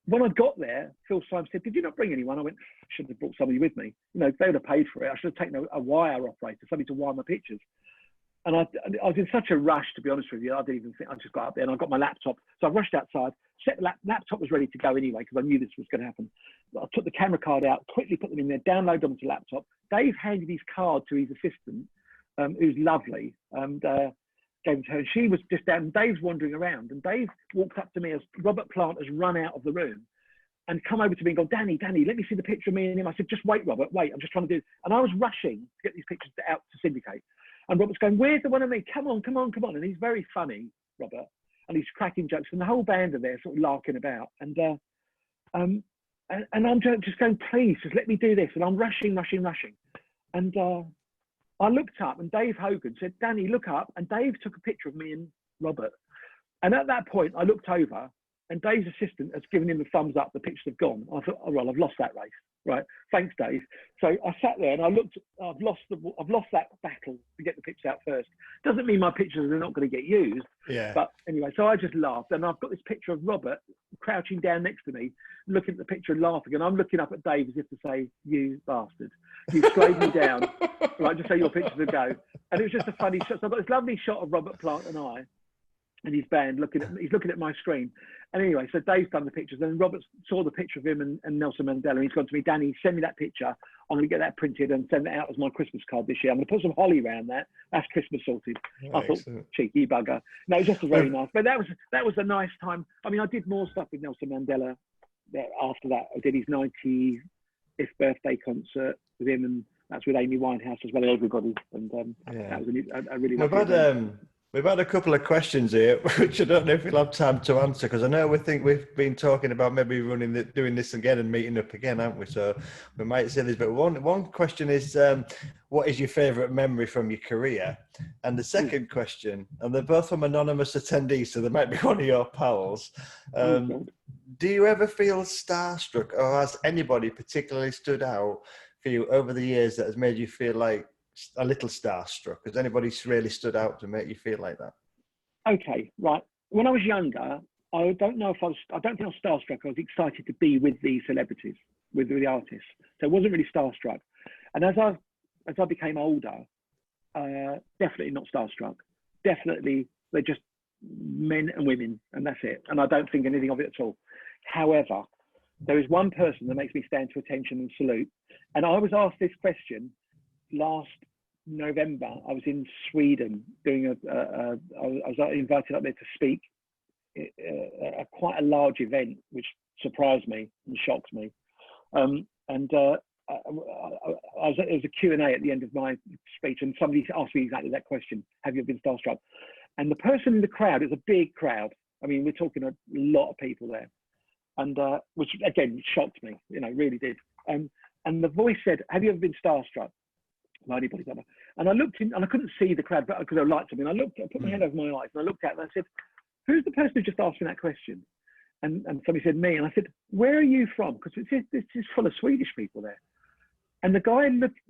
When I got there, Phil Symes said, "Did you not bring anyone?" I went, "I should have brought somebody with me. They would have paid for it. I should have taken a wire operator, somebody to wire my pictures." And I was in such a rush, to be honest with you. I didn't even think. I just got up there and I got my laptop. So I rushed outside. Laptop was ready to go anyway because I knew this was going to happen. I took the camera card out, quickly put them in there, downloaded them to laptop. Dave handed his card to his assistant, who's lovely, and gave it to her. And she was just down. And Dave's wandering around, and Dave walked up to me as Robert Plant has run out of the room, and come over to me and go, Danny, let me see the picture of me and him. I said, "Just wait, Robert, wait. I'm just trying to do." And I was rushing to get these pictures out to syndicate. And Robert's going, "Where's the one of me? Come on. And he's very funny, Robert, and he's cracking jokes. And the whole band are there sort of larking about. And I'm just going, "Please, just let me do this." And I'm rushing. And I looked up, and Dave Hogan said, "Danny, look up." And Dave took a picture of me and Robert. And at that point, I looked over, and Dave's assistant has given him the thumbs up. The pictures have gone. I thought, "Oh, well, I've lost that race." Right, thanks, Dave. So I sat there and I looked. I've lost that battle to get the pictures out first. Doesn't mean my pictures are not going to get used. Yeah. But anyway, so I just laughed, and I've got this picture of Robert crouching down next to me, looking at the picture and laughing, and I'm looking up at Dave as if to say, "You bastard, you slowed me down, right? Just so your pictures would go." And it was just a funny shot. So I've got this lovely shot of Robert Plant and I, and his band he's looking at my screen. And anyway, so Dave's done the pictures, and Robert saw the picture of him and Nelson Mandela, and he's gone to me, "Danny, send me that picture. I'm going to get that printed and send that out as my Christmas card this year. I'm going to put some holly around that. That's Christmas sorted." I thought, cheeky bugger. No, it was just a very nice. But that was a nice time. I mean, I did more stuff with Nelson Mandela after that. I did his 90th birthday concert with him, and that's with Amy Winehouse as well as everybody. And that was a really lovely We've had a couple of questions here, which I don't know if we'll have time to answer, because I know we've been talking about maybe doing this again and meeting up again, haven't we? So we might say this, but one question is, what is your favourite memory from your career? And the second question, and they're both from anonymous attendees, so they might be one of your pals. Do you ever feel starstruck, or has anybody particularly stood out for you over the years that has made you feel like a little starstruck? Has anybody really stood out to make you feel like that? Okay, right. When I was younger, I don't know if I don't think I was starstruck. I was excited to be with these celebrities, with the artists. So it wasn't really starstruck. And as I became older, definitely not starstruck. Definitely, they're just men and women, and that's it. And I don't think anything of it at all. However, there is one person that makes me stand to attention and salute. And I was asked this question last November. I was in Sweden doing I was invited up there to speak at quite a large event, which surprised me and shocked me. It was a Q&A at the end of my speech, and somebody asked me exactly that question: have you been starstruck? And the person in the crowd, it's a big crowd. I mean, we're talking a lot of people there, and which again shocked me, really did. And the voice said, have you ever been starstruck by anybody? And I looked in, and I couldn't see the crowd, but because there were lights on me, and I put my hand over my eyes, and I looked at it, and I said, who's the person who just asked me that question? And somebody said, me. And I said, where are you from? Because it's just full of Swedish people there. And the guy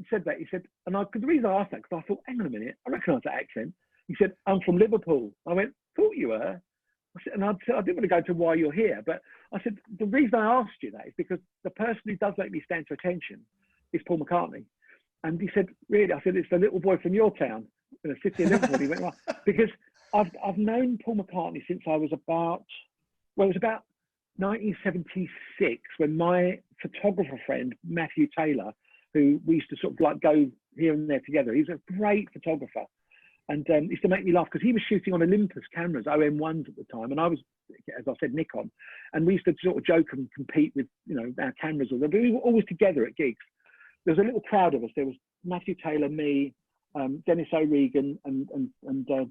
said that. He said, the reason I asked that, because I thought, hang on a minute, I recognise that accent. He said, I'm from Liverpool. I went, thought you were. I said, I didn't want to go into why you're here, but I said, the reason I asked you that is because the person who does make me stand to attention is Paul McCartney. And he said, really? I said, it's the little boy from your town, in the city of Liverpool. He went, well, because I've known Paul McCartney since I was about 1976, when my photographer friend, Matthew Taylor, who we used to sort of like go here and there together, he was a great photographer. And used to make me laugh because he was shooting on Olympus cameras, OM1s at the time, and I was, as I said, Nikon. And we used to sort of joke and compete with, our cameras. But we were always together at gigs. There was a little crowd of us. There was Matthew Taylor, me, Dennis O'Regan, and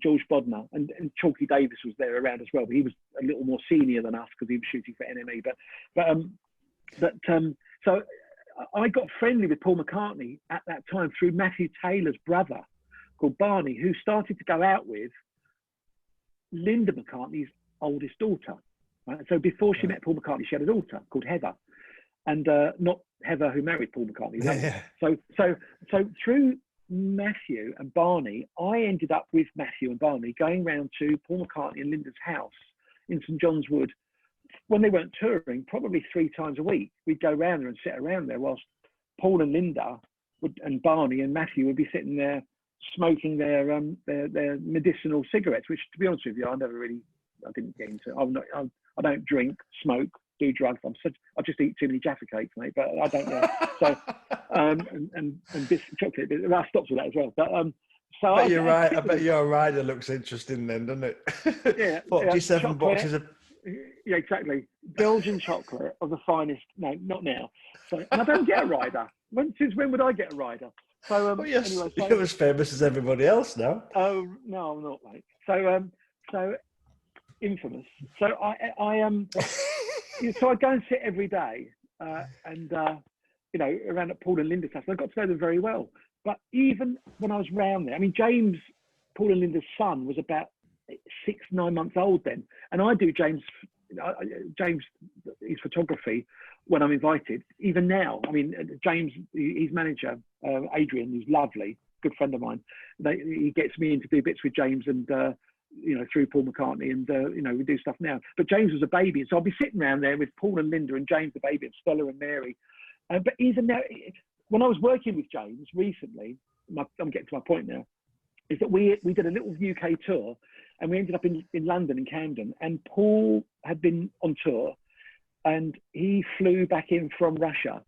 George Bodner, and Chalky Davis was there around as well. But he was a little more senior than us because he was shooting for NME. So I got friendly with Paul McCartney at that time through Matthew Taylor's brother, called Barney, who started to go out with Linda McCartney's oldest daughter. Right? So before she met Paul McCartney, she had a daughter called Heather, and not Heather who married Paul McCartney. So through Matthew and Barney, I ended up with Matthew and Barney going round to Paul McCartney and Linda's house in St John's Wood. When they weren't touring, probably 3 times a week, we'd go round there and sit around there whilst Paul and Linda and Barney and Matthew would be sitting there smoking their medicinal cigarettes, which, to be honest with you, I didn't get into. I don't drink, smoke, do drugs. I just eat too many Jaffa cakes, mate. But I don't know. So and this chocolate. But I stopped with that as well. But so I bet you're right. I bet your rider looks interesting then, doesn't it? Yeah. 47 boxes of. Yeah, exactly. Belgian chocolate of the finest. No, not now. So, and I don't get a rider. Since when would I get a rider? So, yes, anyway, you're as famous as everybody else now. Oh no, I'm not, mate. So infamous. So I am. So I go and sit every day, and around at Paul and Linda's house. I got to know them very well. But even when I was round there, I mean, James, Paul and Linda's son, was about 6-9 months old then, and I do James his photography when I'm invited. Even now, I mean, James, his manager, Adrian, who's lovely, good friend of mine. He gets me in to do bits with James and through Paul McCartney, and we do stuff now. But James was a baby, so I'll be sitting around there with Paul and Linda and James the baby and Stella and Mary. But even now, when I was working with James recently, I'm getting to my point now, is that we did a little UK tour, and we ended up in London, in Camden, and Paul had been on tour, and he flew back in from Russia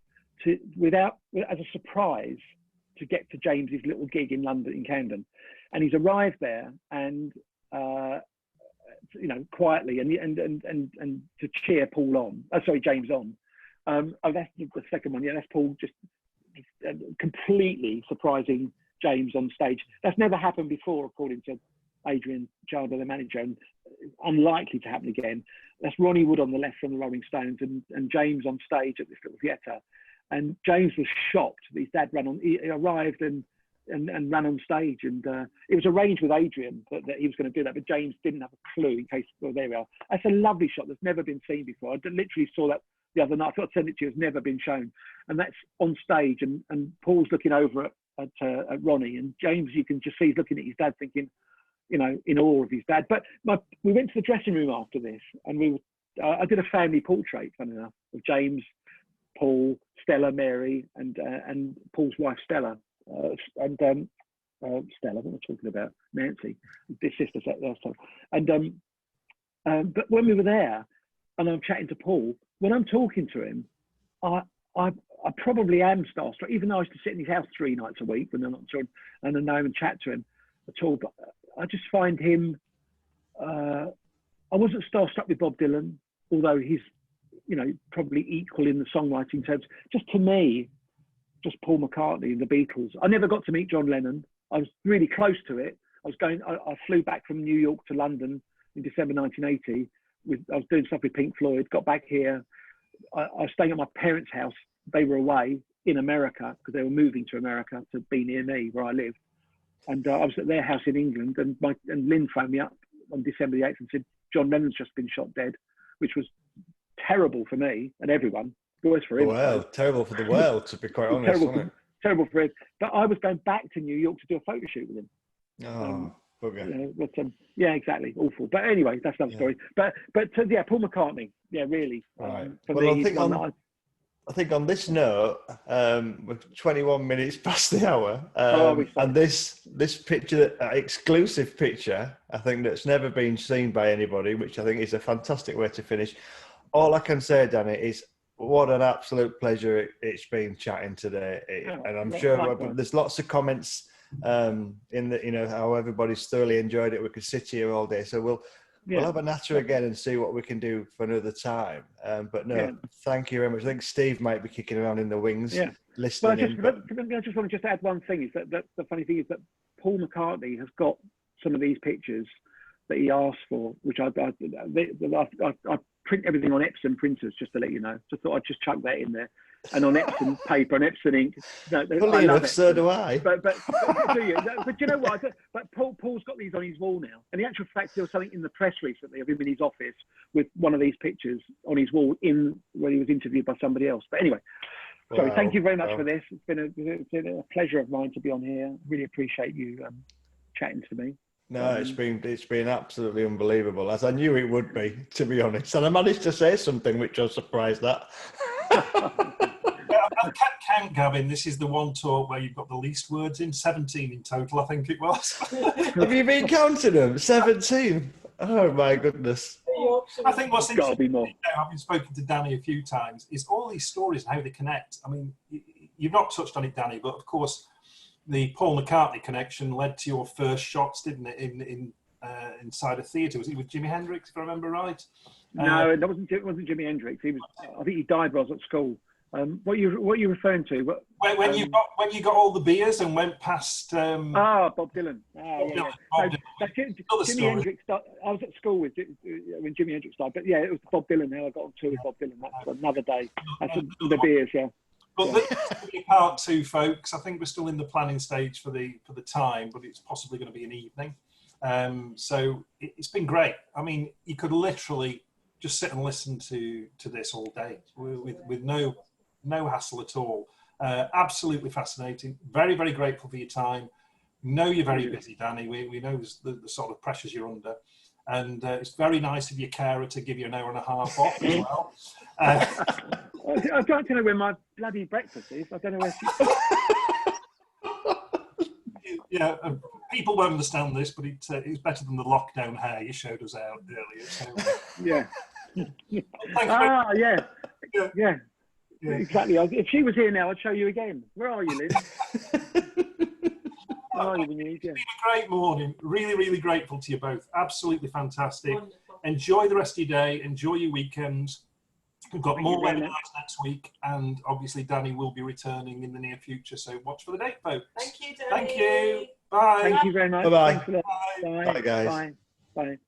as a surprise to get to James's little gig in London, in Camden. And he's arrived there, and quietly and to cheer Paul on. James on. That's the second one. Yeah, that's Paul just completely surprising James on stage. That's never happened before, according to Adrian Chandler, the manager, and unlikely to happen again. That's Ronnie Wood on the left from the Rolling Stones, and James on stage at this little theatre. And James was shocked that his dad he arrived and ran on stage, and it was arranged with Adrian that he was going to do that, but James didn't have a clue in case. Well, there we are. That's a lovely shot that's never been seen before. I literally saw that the other night. I thought I'd send it to you. It's never been shown, and that's on stage, and Paul's looking over at Ronnie, and James, you can just see he's looking at his dad thinking, you know, in awe of his dad. But we went to the dressing room after this, and I did a family portrait, funny enough, of James, Paul, Stella, Mary, and Paul's wife Stella, Stella. What am I talking about? Nancy, his sister. But when we were there, and I'm chatting to Paul, when I'm talking to him, I probably am starstruck, even though I used to sit in his house 3 nights a week when I'm not sure, and I know him and chat to him at all. But I just find him. I wasn't starstruck with Bob Dylan, although he's, you know, probably equal in the songwriting terms. Just to me, just Paul McCartney and the Beatles. I never got to meet John Lennon. I was really close to it. I flew back from New York to London in December 1980. I was doing stuff with Pink Floyd. Got back here. I was staying at my parents' house. They were away in America because they were moving to America to be near me where I lived. And I was at their house in England, and Lynn phoned me up on December the 8th and said, John Lennon's just been shot dead, which was terrible for me and everyone. Worse for him. Well, terrible for the world, to be quite honest. Terrible for him. But I was going back to New York to do a photo shoot with him. Bugger. You know, yeah, exactly. Awful. But anyway, that's another story. But yeah, Paul McCartney. Yeah, really. Right. For well, me, I think on this note, we're 21 minutes past the hour, and this picture, exclusive picture, I think that's never been seen by anybody, which I think is a fantastic way to finish. All I can say, Danny, is what an absolute pleasure it's been chatting today, and I'm sure there's lots of comments in the, you know, how everybody's thoroughly enjoyed it. We could sit here all day, so we'll have a natter again and see what we can do for another time. But no, thank you very much. I think Steve might be kicking around in the wings, listening. Well, I just want to just add one thing. Is that the funny thing is that Paul McCartney has got some of these pictures that he asked for, which I print everything on Epson printers, just to let you know. Just thought I'd just chuck that in there. And on Epson paper and Epson ink. Fully enough, so do I. But do you? But you know what? But Paul's got these on his wall now. And the actual fact, there was something in the press recently of him in his office with one of these pictures on his wall when he was interviewed by somebody else. But anyway, sorry. Thank you very much for this. It's been a pleasure of mine to be on here. Really appreciate you chatting to me. No, it's been absolutely unbelievable, as I knew it would be, to be honest. And I managed to say something which I was surprised at. I can't count, Gavin. This is the one talk where you've got the least words in. 17 in total, I think it was. Have you been counting them? 17? Oh my goodness. I think what's interesting, having spoken to Danny a few times, is all these stories and how they connect. I mean, you've not touched on it, Danny, but of course, the Paul McCartney connection led to your first shots, didn't it? Inside a theatre, was it with Jimi Hendrix, if I remember right? No, it wasn't Jimi Hendrix. I think he died while I was at school. What are you referring to? When you got all the beers and went past. Bob Dylan. Jimi Hendrix. I was at school when Jimi Hendrix died, but yeah, it was Bob Dylan. How I got on tour with Bob Dylan. That's another day. That's the beers, yeah. But this will be part 2, folks. I think we're still in the planning stage for the time, but it's possibly going to be an evening. So it's been great. I mean, you could literally just sit and listen to this all day with no hassle at all. Absolutely fascinating. Very, very grateful for your time. Know you're very busy, Danny. We know the sort of pressures you're under. And it's very nice of your carer to give you an hour and a half off as well. I'd like to know where my bloody breakfast is. I don't know where Yeah, people won't understand this, but it's better than the lockdown hair you showed us out earlier. So. Yeah. Yeah. Exactly. If she was here now, I'd show you again. Where are you, Lynn? Where are you, Louise? Yeah. It's been a great morning. Really, really grateful to you both. Absolutely fantastic. Wonderful. Enjoy the rest of your day. Enjoy your weekends. We've got more webinars next week, and obviously Danny will be returning in the near future. So watch for the date, folks. Thank you, Danny. Thank you. Bye. Thank you very much. Bye-bye. Thanks for that. Bye, guys. Bye.